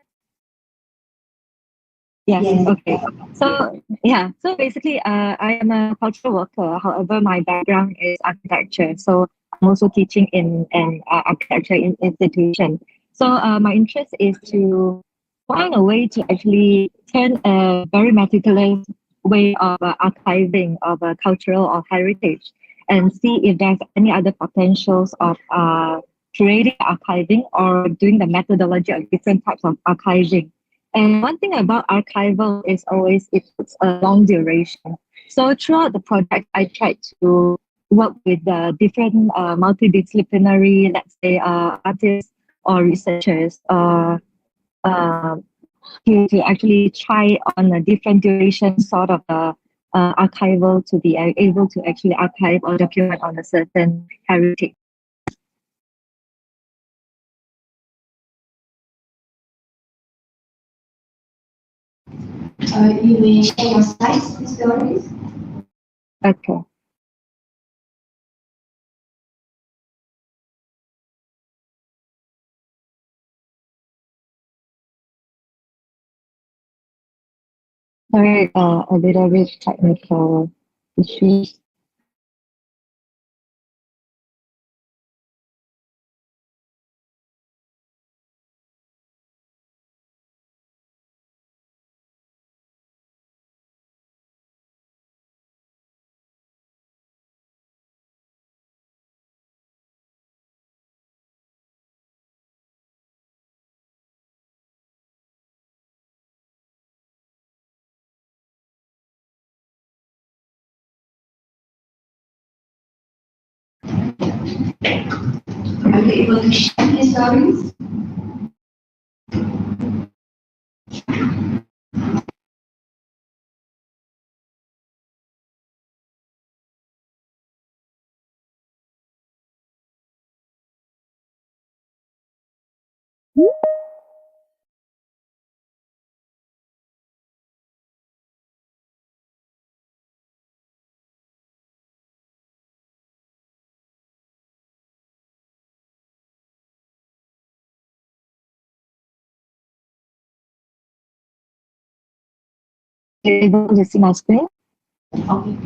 Yes, okay. So yeah, so basically, I am a cultural worker. However, my background is architecture. So I'm also teaching in an architecture institution. So my interest is to find a way to actually turn a very meticulous way of archiving of cultural or heritage and see if there's any other potentials of creating archiving or doing the methodology of different types of archiving. And one thing about archival is always it puts a long duration. So throughout the project, I tried to work with different multidisciplinary, let's say, artists or researchers to actually try on a different duration sort of archival to be able to actually archive or document on a certain heritage. You may share your slides, Ms. Doris. Okay. Sorry, a little bit technical issues. Are you able to share Ms. Doris? Able to see my screen? Okay.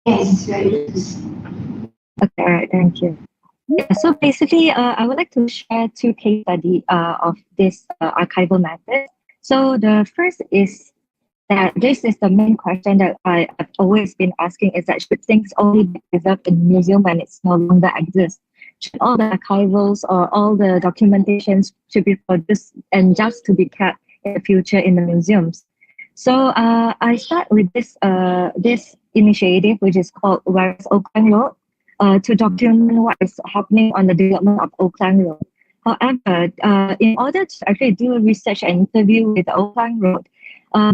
Yes, you are able to see. Okay, all right, thank you. Yeah, so basically, I would like to share two case studies of this archival method. So the first is that this is the main question that I've always been asking, is that should things only be preserved in the museum when it's no longer exists? Should all the archivals or all the documentations should be produced and just to be kept in the future in the museums? So I start with this initiative, which is called Where is Oakland Road? To document what is happening on the development of Oakland Road. However, in order to actually do research and interview with the Oakland Road,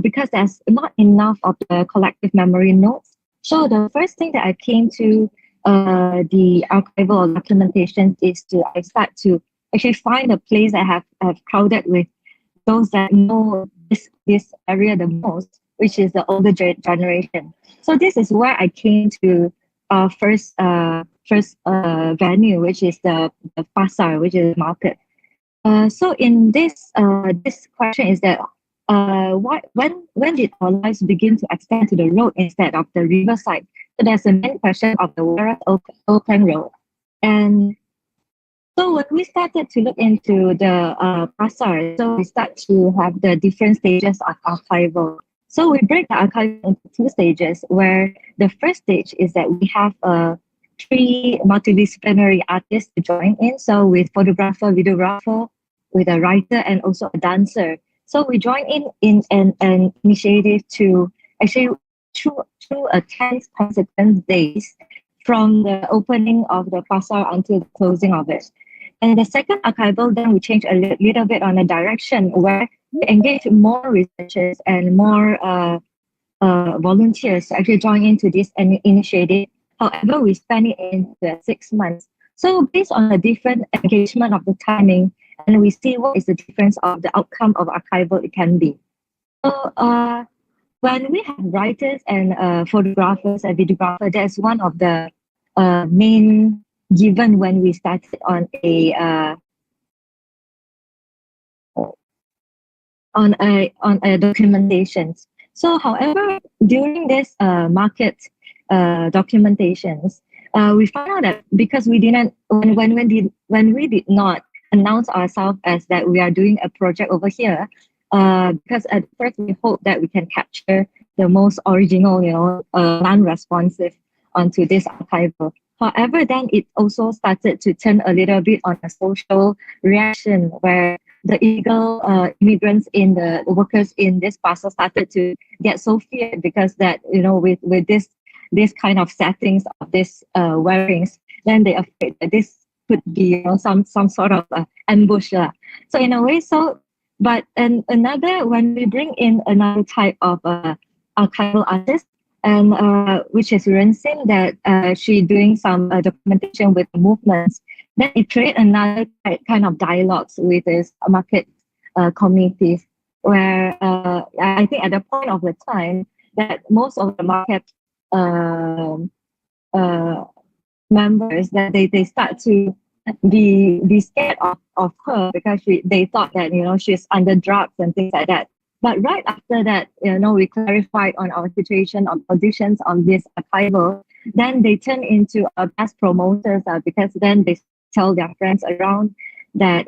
because there's not enough of the collective memory notes, so the first thing that I came to the archival documentation is I start to actually find a place that have crowded with those that know this area the most, which is the older generation. So this is where I came to first venue, which is the pasar, which is market. So in this question is that when did our lives begin to extend to the road instead of the riverside? So there's a main question of the where Oakland Road. And so when we started to look into the pasar, so we start to have the different stages of archival. So we break the archive into two stages, where the first stage is that we have three multidisciplinary artists to join in. So with photographer, videographer, with a writer, and also a dancer. So we join in an initiative to actually through a 10 consecutive days from the opening of the pasar until the closing of it. And the second archival, then we change a little bit on the direction where we engage more researchers and more volunteers to actually join into this initiative. However, we spend it in 6 months. So based on the different engagement of the timing, and we see what is the difference of the outcome of archival it can be. So when we have writers and photographers and videographers, that's one of the main given when we started on a documentations. So, however, during this market documentations, we found out that because we didn't when we did not announce ourselves as that we are doing a project over here, because at first we hope that we can capture the most original, non-responsive onto this archival. However, then it also started to turn a little bit on a social reaction where the illegal immigrants in the workers in this pasar started to get so feared because that, with this kind of settings of this wearings, then they afraid that this could be some sort of ambush. So in a way, but another, when we bring in another type of archival artist, and which is Rensin, that she doing some documentation with the movements. Then it create another kind of dialogues with this market communities, where I think at the point of the time that most of the market uh, members, that they start to be scared of her, because they thought that she's under drugs and things like that. But right after that, we clarified on our situation, on positions on this archival. Then they turn into best promoters, because then they tell their friends around that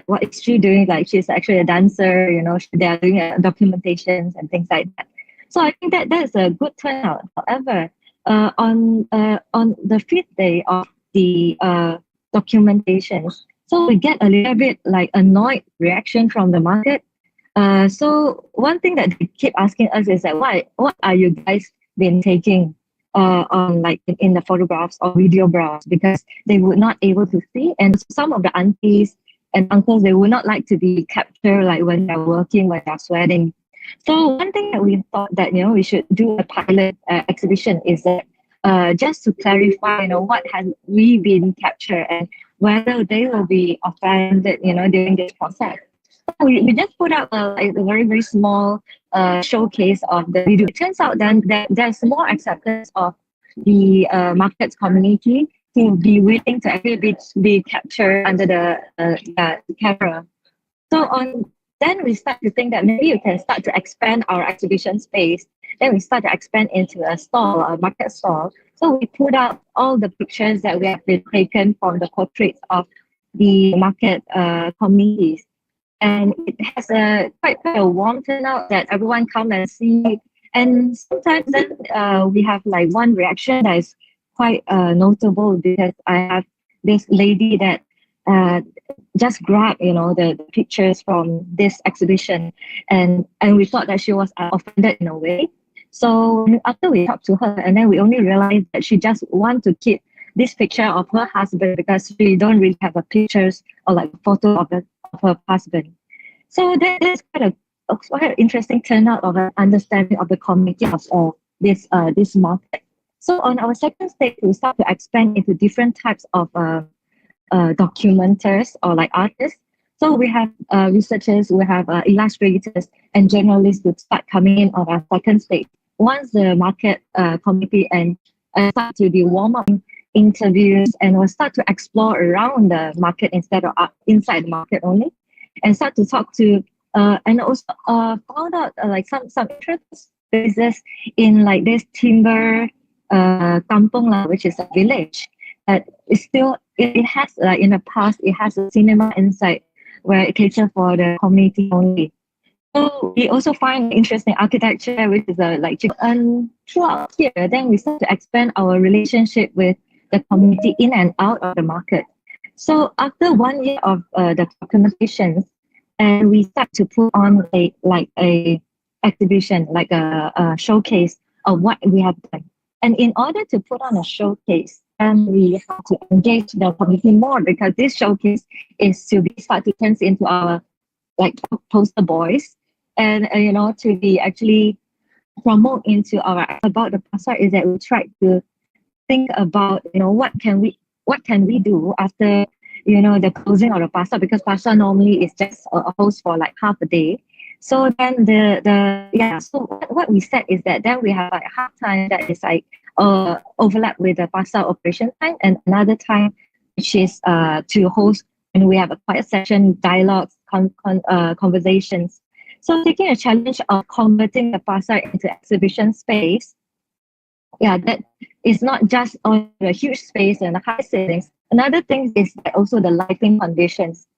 what is she doing? Like, she's actually a dancer. They are doing documentations and things like that. So I think that is a good turnout. However, on the fifth day of the documentations, so we get a little bit like annoyed reaction from the market. So one thing that they keep asking us is that what are you guys been taking on, like in the photographs or videographs, because they would not able to see, and some of the aunties and uncles, they would not like to be captured like when they're working, when they're sweating. So one thing that we thought that we should do a pilot exhibition is that just to clarify what has we been captured and whether they will be offended during this process. We just put up a very, very small showcase of the video. It turns out then that there's more acceptance of the markets community to be willing to actually be captured under the camera. So then we start to think that maybe we can start to expand our exhibition space. Then we start to expand into a stall, a market stall. So we put out all the pictures that we have been taken from the portraits of the market communities. And it has quite a warm turnout that everyone come and see. And sometimes then we have like one reaction that is quite notable, because I have this lady that just grabbed the pictures from this exhibition, and we thought that she was offended in a way. So after we talked to her, and then we only realized that she just want to keep this picture of her husband, because she don't really have a pictures or like a photo of her husband. So that's quite an interesting turnout of an understanding of the community of this market. So on our second stage, we start to expand into different types of documenters or like artists. So we have researchers, we have illustrators and journalists who start coming in on our second stage. Once the market community and start to do warm-up interviews, and we'll start to explore around the market instead of inside the market only, and start to talk to and also found out like some interest spaces in like this timber kampong, which is a village that is still, it has like in the past it has a cinema inside where it caters for the community only. So we also find interesting architecture, which is and throughout here, then we start to expand our relationship with the community in and out of the market. So after 1 year of the documentations, and we start to put on a exhibition, like a showcase of what we have done. And in order to put on a showcase, we have to engage the community more, because this showcase is to start to turn into our like poster boys, and to be actually promote into our about the pasar, is that we try to think about what can we do after the closing of the pasar, because pasar normally is just a host for like half a day. So then so what we said is that then we have like half time that is like overlap with the pasar operation time, and another time which is to host, and we have a quiet session, dialogues, conversations. So taking a challenge of converting the pasar into exhibition space, that is not just on a huge space and high ceilings. Another thing is that also the lighting conditions.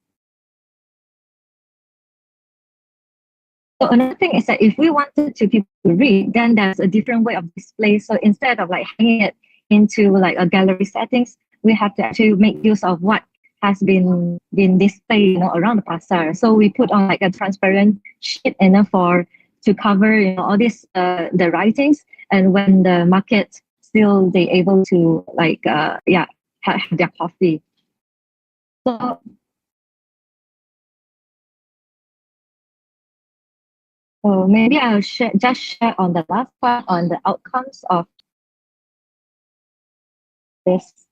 So another thing is that if we wanted to people to read, then there's a different way of display. So instead of like hanging it into like a gallery settings, we have to actually make use of what has been displayed around the pasar. So we put on like a transparent sheet to cover all this the writings, and when the market still they able to like have their coffee. So, So maybe I'll just share on the last part on the outcomes of this.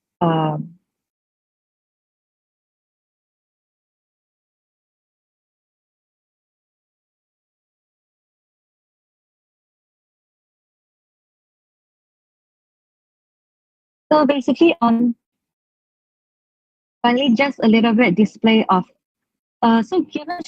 So basically finally just a little bit display of, so given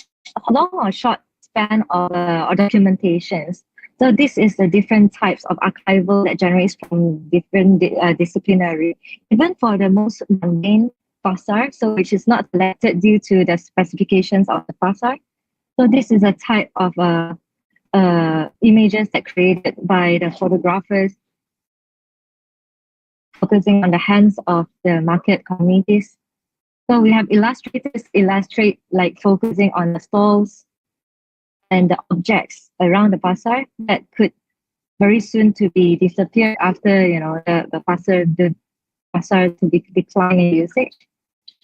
long or short span of or documentations. So this is the different types of archival that generates from different disciplinary, even for the most mundane pasar, so which is not selected due to the specifications of the pasar. So this is a type of images that created by the photographers, focusing on the hands of the market communities. So we have illustrators illustrate like focusing on the stalls and the objects around the pasar that could very soon to be disappear after the pasar to be decline in usage.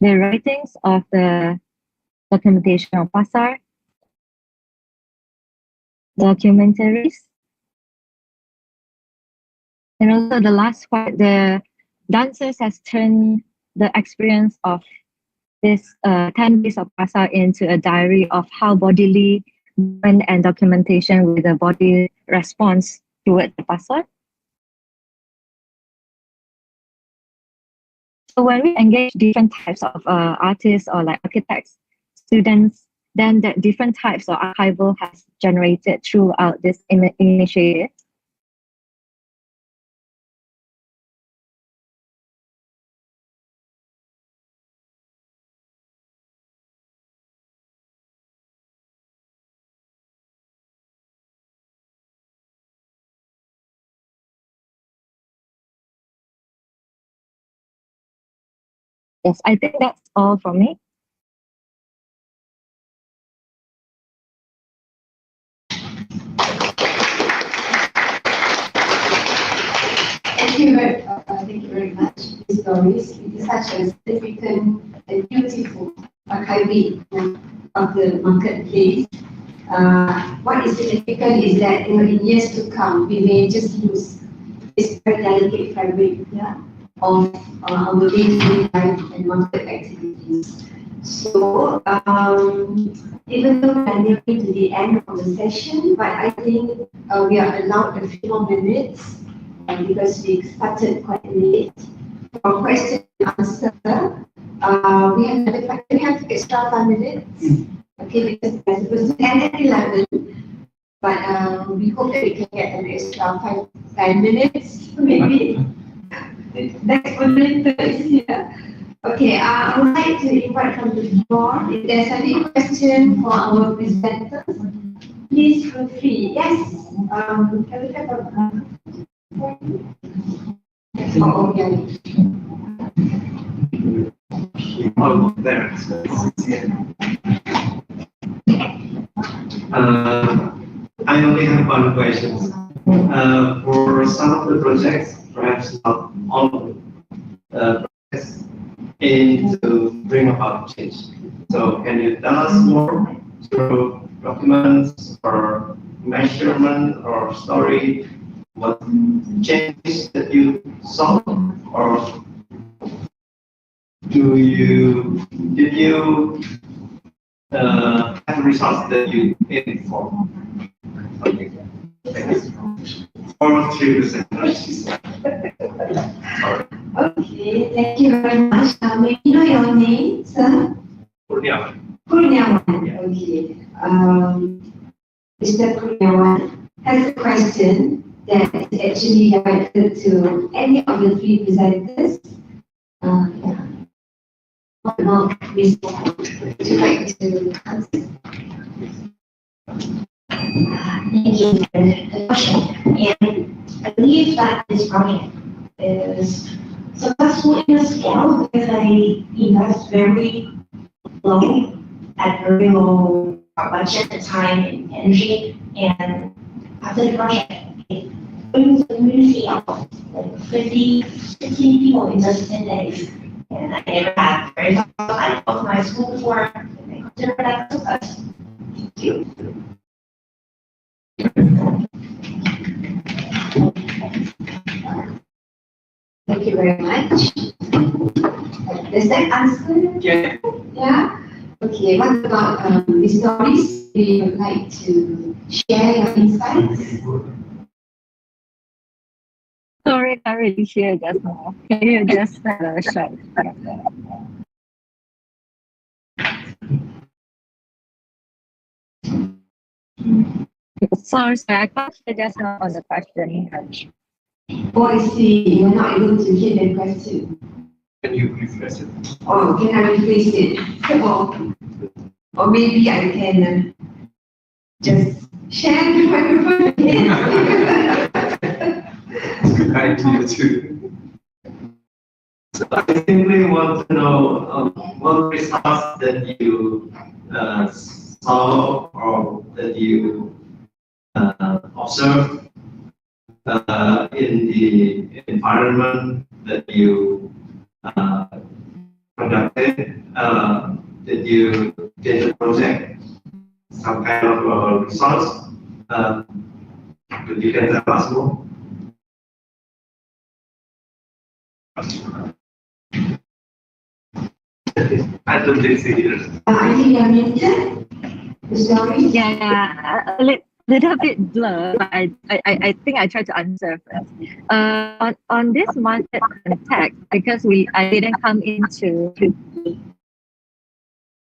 The writings of the documentation of pasar, documentaries, and also the last part, the dancers has turned the experience of this 10 days of pasar into a diary of how bodily movement and documentation with the body response toward the pasar. So when we engage different types of artists or like architects, students, then the different types of archival has generated throughout this initiative. Yes, I think that's all from me. Thank you very much, Ms. Doris. It is such a significant and beautiful archiving of the marketplace. What is significant is that in years to come, we may just lose this very delicate fabric of our day-to-day life and market activities. So, even though we are nearing to the end of the session, but I think we are allowed a few more minutes because we started quite late for question and answer. We have extra 5 minutes. Okay, because we're supposed to end at 11, but we hope that we can get an extra 10 minutes, maybe. Next moderators here. Okay, I would like to invite from the floor, if there's any question for our presenters, please feel free. Yes, can we have a Oh, there. I only have one question. For some of the projects, perhaps not all of the projects, aim to bring about change. So can you tell us more through documents or measurement or story, what changes that you saw, or did you have results that you aimed for? Okay. Or 3%. Okay, thank you very much. May I know your name, sir? Kurnia. Kurniawan. Okay. Mr. Kurniawan has a question that is actually directed to any of the three presenters. What about Ms. Would you like to answer? Thank you for the question. And I believe that this project is successful in a scale because I invest very low at very low budget, time, and energy. And after the project, it brings a community of like 50, 60 people in just 10 days. And I never had very much time of my school before, and I consider that a success. Thank you. Thank you very much. Does that answer? Yeah. Yeah? Okay, what about the stories? Do you like to share your insights? Sorry, I really hear just now. Can you just shout? Sorry, I can't hear just now on the question. Oh, I see. You're not able to hear the question. Can you rephrase it? Oh, can I rephrase it? Or maybe I can just share the microphone again. Good idea too. So I simply want to know what results that you saw or that you observe in the environment that you conducted, that you did a project, some kind of results. Could you can tell us more? I don't think so either. I think I mentioned the story. Yeah, a little bit blur, but I think I tried to answer first. On this market context, because I didn't come into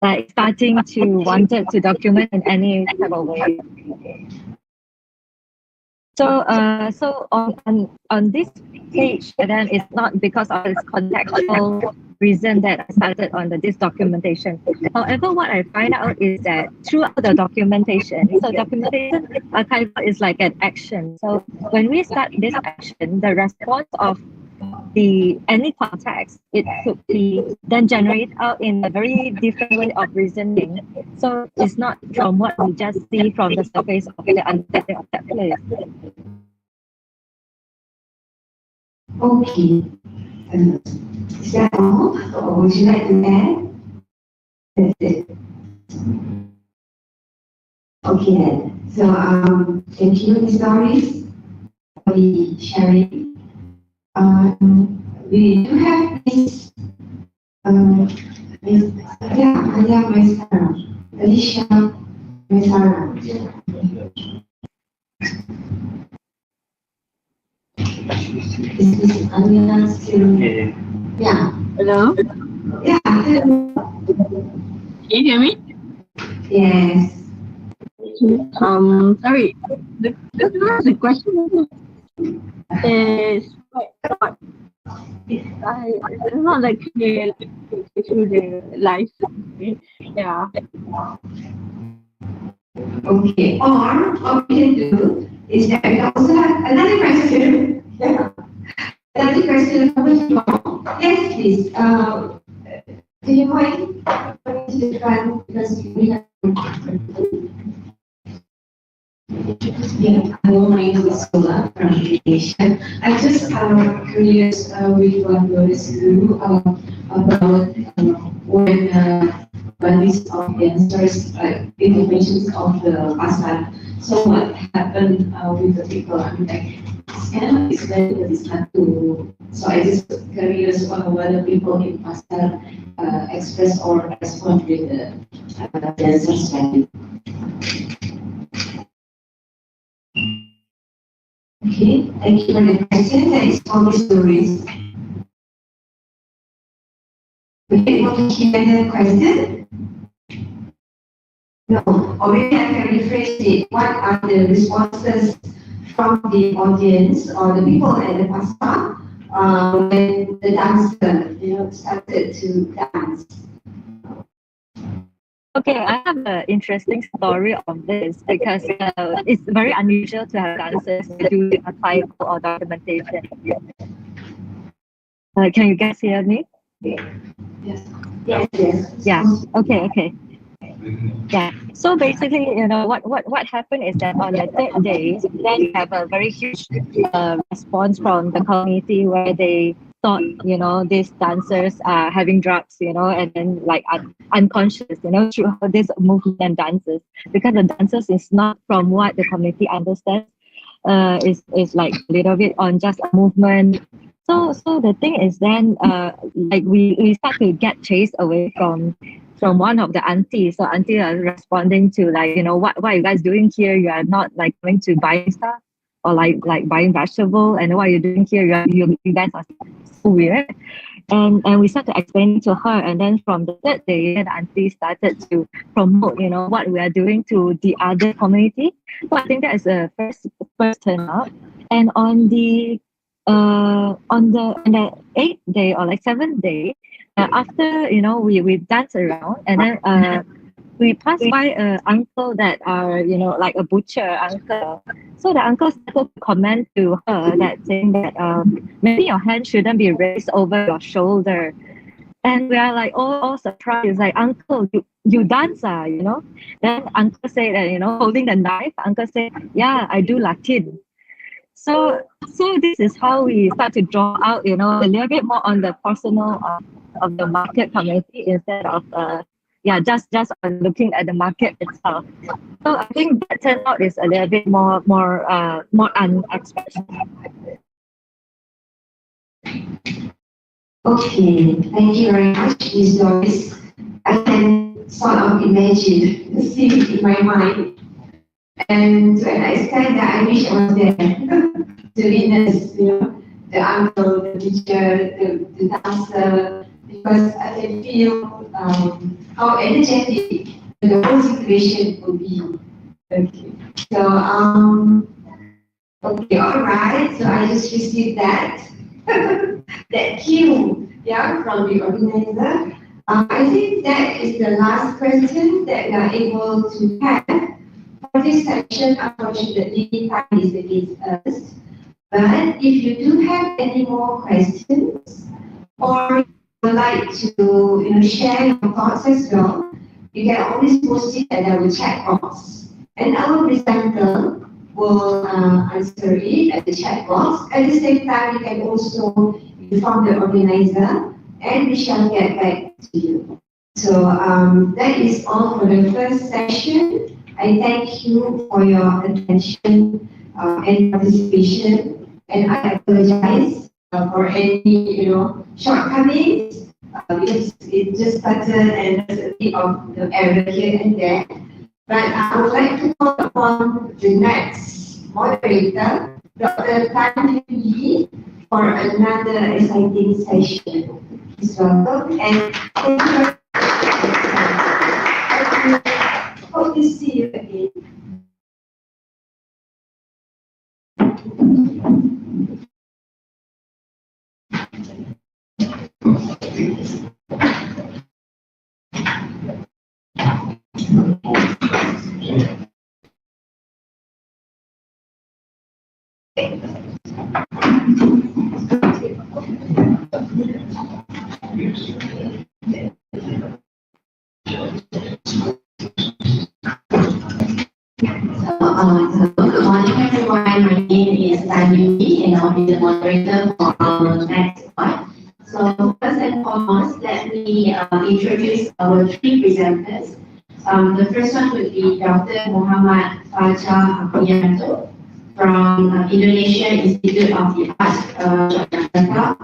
like starting to wanted to document in any type of way. So on this page, then it's not because of this contextual reason that I started on this documentation. However, what I find out is that throughout the documentation, so documentation kind of is like an action. So when we start this action, the response of any context, it could be then generate out in a very different way of reasoning. So it's not from what we just see from the surface of the understanding of that place. Okay. Is that all? Or would you like to add? That's it. Okay then. So thank you, Ms. Doris, for the sharing. We do have this Alicia Maisara. This is Alina still. Yeah. Hello? Yeah. Can you hear me? Yes. Sorry. The question is what? It's not like clear through the life. Yeah. Okay. Or what we can do is that we also have another question. Yeah. Another question from the floor. Yes, please. Do you mind coming to the front because we have. Yeah, hello, my name is Sola from Malaysia. I'm just curious with what Doris do about when these answers information of the pasar. So what happened with the people? I mean, like, it's kind of explained because it's not to. So I just curious whether people in pasar express or respond with the answer strategy. Okay, thank you for the question. That is all the stories. Okay, want to hear the question? No, or maybe I can rephrase it. What are the responses from the audience or the people at the pasar when the dancer, started to dance? Okay, I have an interesting story on this because it's very unusual to have dancers do a cycle or documentation. Can you guys hear me? Yes. Yes. Yeah. Okay. Yeah. So basically, what happened is that on the third day, then you have a very huge response from the community where they thought, these dancers are having drugs, and then like unconscious, through this movement and dances, because the dances is not from what the community understands, is like a little bit on just a movement. So the thing is then, like we start to get chased away from one of the aunties. So auntie are responding to like, what are you guys doing here? You are not like going to buy stuff or like buying vegetable, and what are you doing here? You guys are so weird. And we started explaining to her, and then from the third day, the auntie started to promote, what we are doing to the other community. So I think that is the first turnout. And on the 8th day or like 7th day, after we danced around, and then we passed by a uncle that are like a butcher uncle. So the uncle started to comment to her that saying that maybe your hand shouldn't be raised over your shoulder. And we are like all surprised, like, uncle, you dance, Then uncle said that, holding the knife, uncle said, yeah, I do Latin. So this is how we start to draw out, a little bit more on the personal of the market community instead of just on looking at the market itself. So I think that turnout is a little bit more unexpected. Okay, thank you very much, Ms. Doris. I can sort of imagine the scene in my mind. And to an extent that I wish I was there to witness, the uncle, the teacher, the dancer, because I can feel how energetic the whole situation will be. Okay. So, okay, all right. So I just received that that cue, from the organizer. I think that is the last question that we are able to have for this session. Unfortunately, time is against us. But if you do have any more questions, or you would like to share your thoughts as well, you can always post it at our chat box. And our presenter will answer it at the chat box. At the same time, you can also inform the organizer, and we shall get back to you. So that is all for the first session. I thank you for your attention and participation. And I apologize for any, shortcomings because it just started and there's a bit of error here and there. But I would like to call upon the next moderator, Dr. Tan Lee, for another exciting session. Please welcome, and thank you very much. Hope to see you again. Good morning, everyone. My name is Tanvi, and I'll be the moderator for our next part. So first and foremost, let me introduce our three presenters. The first one would be Dr. Muhammad Fajar Apriyanto from Indonesia Institute of the Arts, Jakarta,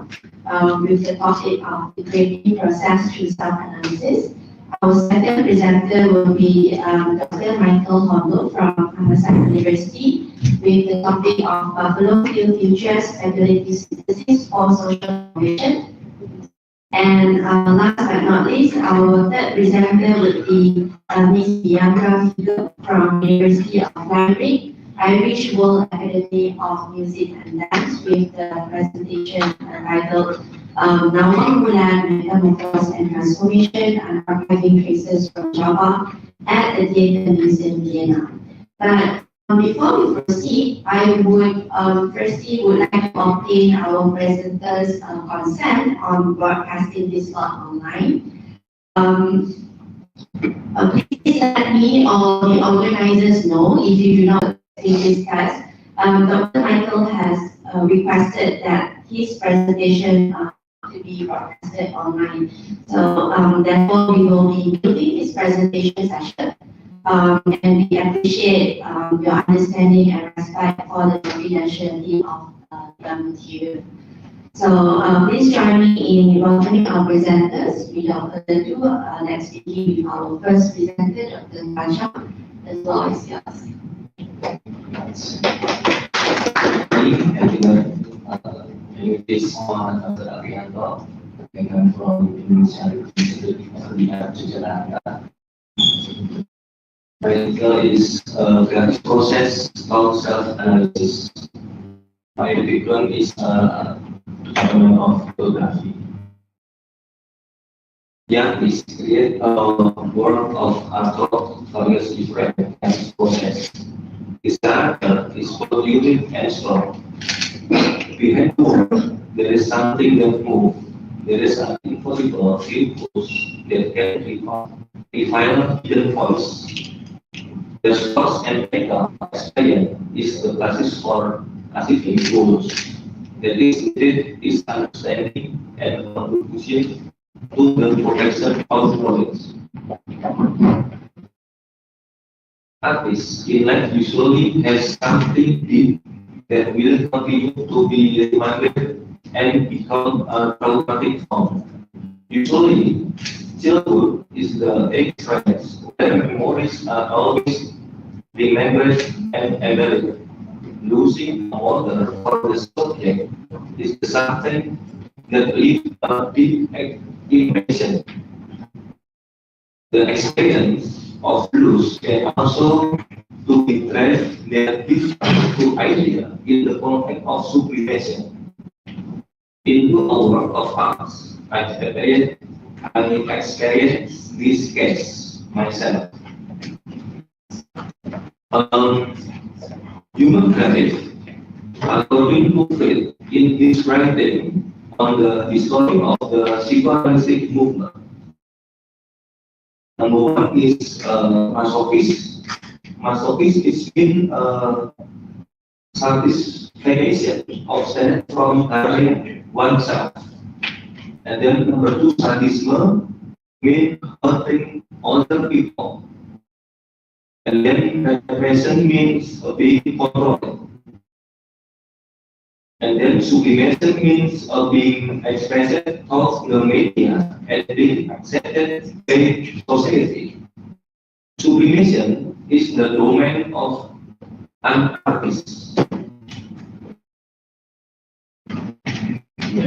with the topic of the creative process through self-analysis. Our second presenter will be Dr. Michael Hondo from Amasan University with the topic of Buffalo Field Futures Ability Synthesis for Social Innovation. And last but not least, our third presenter would be Ms. Bianca Figo from University of Irish World Academy of Music and Dance with the presentation titled Nawang Bulan Metamorphose and Transformation and Archiving Traces from Java at the Theatre Museum Vienna. But before we proceed, I would firstly like to obtain our presenters' consent on broadcasting this slot online. Please let me or the organizers know if you do not discuss. Dr. Michael has requested that his presentation to be broadcasted online. So therefore, we will be building this presentation session. And we appreciate your understanding and respect for the confidentiality of the material. So please join me in welcoming our presenters. Without further ado, let's begin with our first presenter, Dr. Raja. The floor is yours. This one of the Arianto, I come from Indonesia Institute of Jakarta. Medical is a creative process of self-analysis. My background is development of photography. Yeah, is create a world of art various different process. This character is both unique and strong. Behind the work, there is something that moves. There is an invisible impulse that can refine hidden voice. The source and data experience is the basis for achieving goals. That is needed is understanding and contribution to the protection of knowledge. Artists in life usually has something deep that will continue to be reminded and become a traumatic form. Usually, childhood is the experience where memories are always remembered and embedded. Losing a wonder for the subject is something that leaves a deep impression. The experience of loss can also to be traced their different to idea in the context of sublimation. In the work of arts, I experienced this case myself. Human gravity, according to Freud, in his writing on the history of the psychoanalytic movement. Number one is masochism. Masochism is in satisfaction of self from harming oneself. And then number two, sadism means hurting other people. And then repression means being controlled. And then sublimation means being expressed of the media and being accepted by society. Sublimation is the domain of an artist.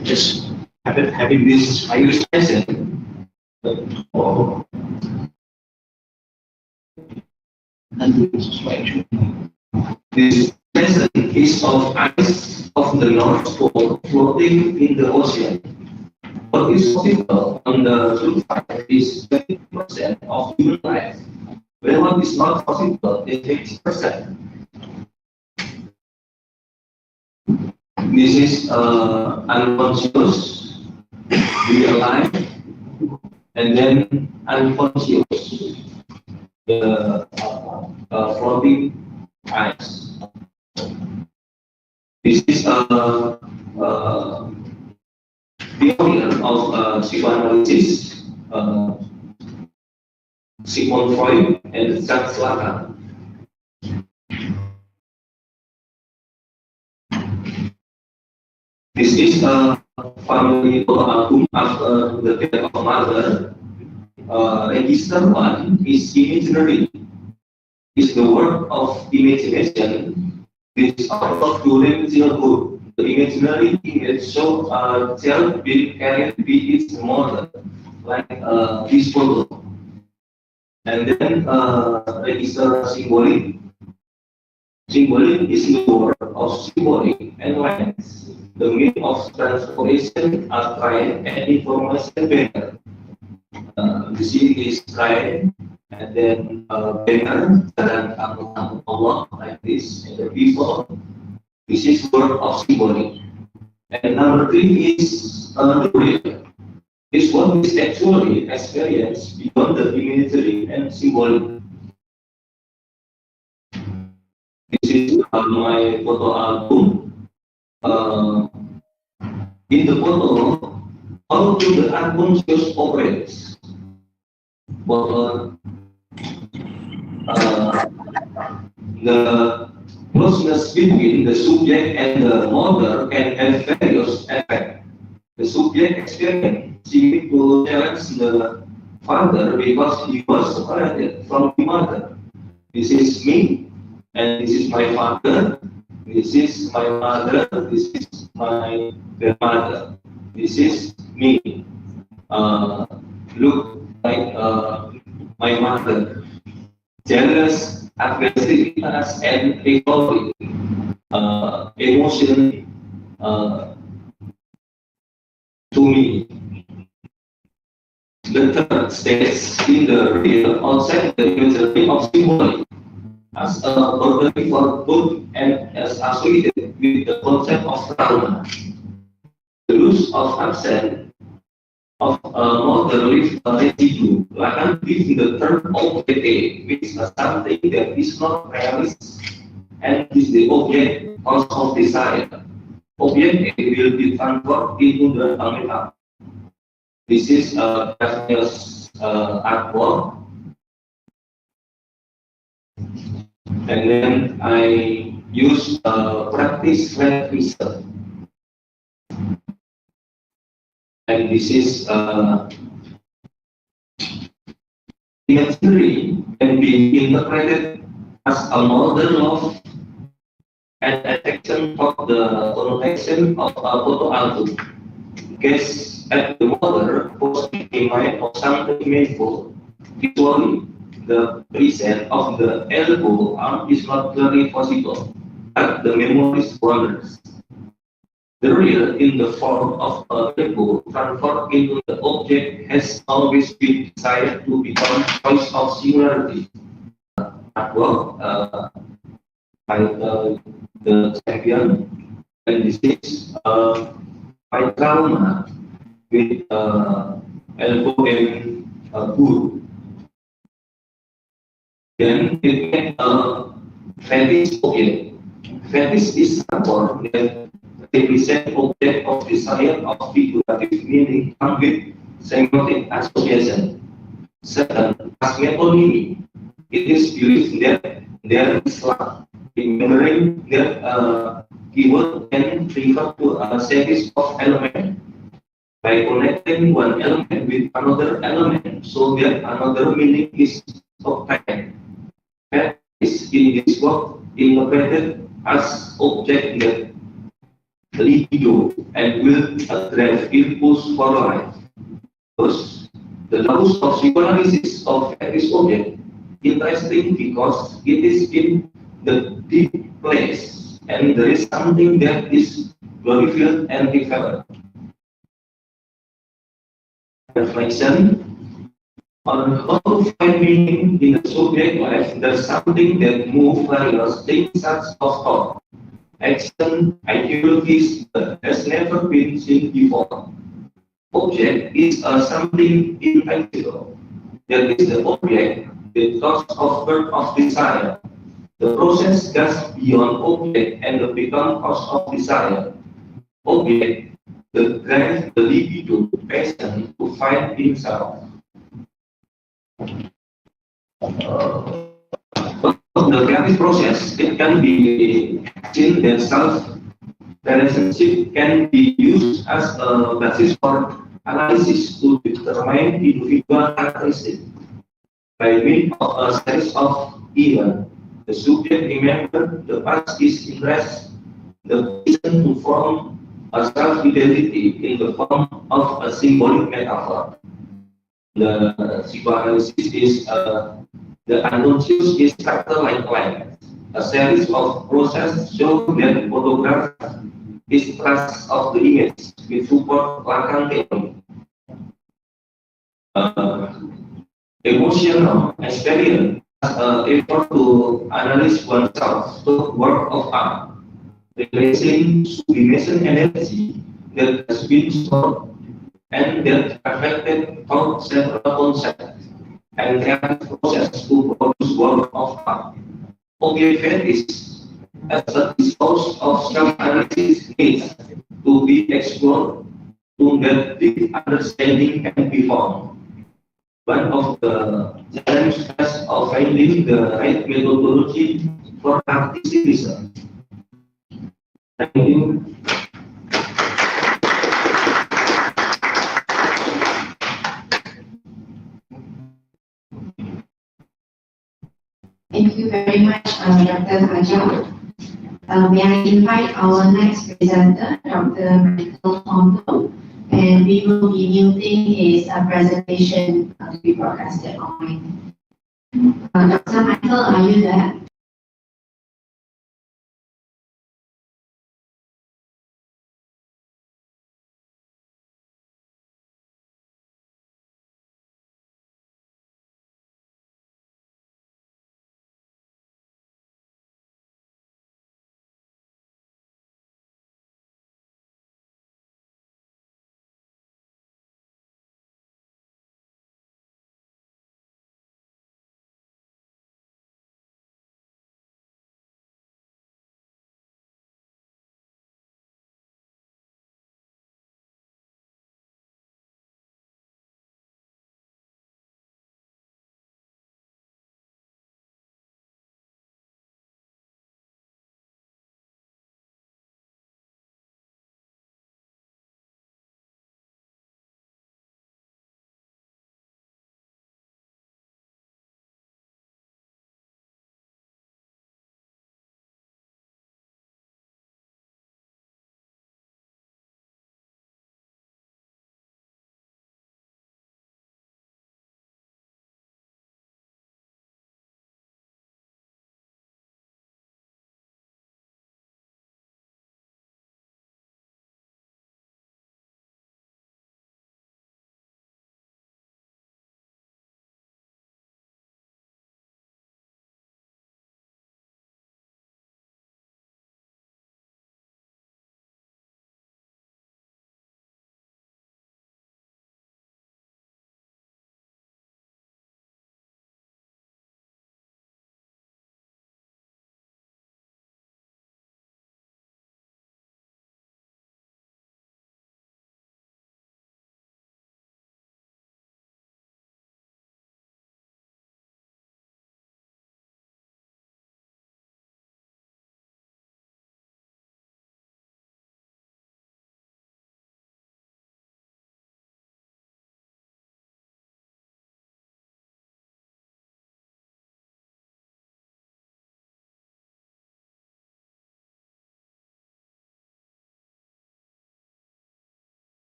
Just having this illustration. This present is of ice of the North Pole floating in the ocean. What is possible on the surface is 20% of human life, where what is not possible is 80%. This is unconscious, real-life, and then unconscious, the floating ice. This is a pioneer of psychoanalysis, Sigmund Freud and Jacques Lacan. This is a family album after the death of mother. Register 1 is imaginary. Is the work of imagination which occurs during childhood. The imaginary image shows a child being carried by its mother, like this photo. And then register symbolic. Symbolic is the work of symbolic and lines. The meaning of transportation are train and information banner. The scene is train and then banner dan Allah like this and the people. This is work of symbolic. And number 3 is the real. This one is actually experienced beyond the imagery and symbolic. This is my photo album. In the photo, how do the unconscious operates? The closeness between the subject and the model can have various effects. subject experience, she need to challenge the father because he was separated from the mother. This is me, and this is my father. This is my mother. This is my grandmother. This is me. Look like my mother. Jealous, aggressiveness, and equality. Emotion to me. The third states in the real outside the imagery of symbolic as a boundary for both and as associated with the concept of trauma. The use of absent of a model with a residue, like with the term object A, which is something that is not realist and is the object cause of desire. Object A will be transformed into the meta. This is a previous artwork. And then I use practice-led research. And this is imagery can be interpreted as a model of an action of the connotation of a photo album. Guess at the mother was in mind of something meaningful. Visually, the present of the elbow arm is not clearly possible, but the memories wanders. The real in the form of a elbow transformed into the object has always been desired to become choice of singularity. Artwork by the champion, and this is by trauma with elbow and boot. Then we get a fetish object. Fetish is a form that represents object of desire of figurative meaning and with semiotic association. Second, as metonymy, it is believed that there is love. Remembering that keyword can refer to a series of elements by connecting one element with another element so that another meaning is obtained. That is in this work interpreted as object that libido and will drive impulse for life. Thus, the laws of psychoanalysis of this object interesting because it is in the deep place and there is something that is glorified and developed. Reflection on how to find meaning in the subject life, there's something that moves various things such as thought, action, ideologies that has never been seen before. Object is something intangible. That is the object, the cause of birth of desire. The process goes beyond object and the become cause of desire. Object, the drive, the libido, passion to find himself. The creative process, it can be seen that self-relationship can be used as a basis for analysis to determine individual characteristics. By means of a series of events, the subject remembers the past is interest, the reason to form a self-identity in the form of a symbolic metaphor. The psychoanalysis is the unconscious is structure-like life. A series of processes show that photograph is trace of the image with support Lacan theory. Emotional experience as an effort to analyze oneself through work of art, releasing sublimation energy that has been stored and that affected thought several concepts and creative process to produce work of art. Object is as a discourse of self-analysis needs to be explored to that deep understanding can be found. One of the challenges of finding the right methodology for articulation. Thank you. very much, Dr. Hajar. May I invite our next presenter, Dr. Michael Tondo, and we will be muting his presentation to be broadcasted online. Dr. Michael, are you there?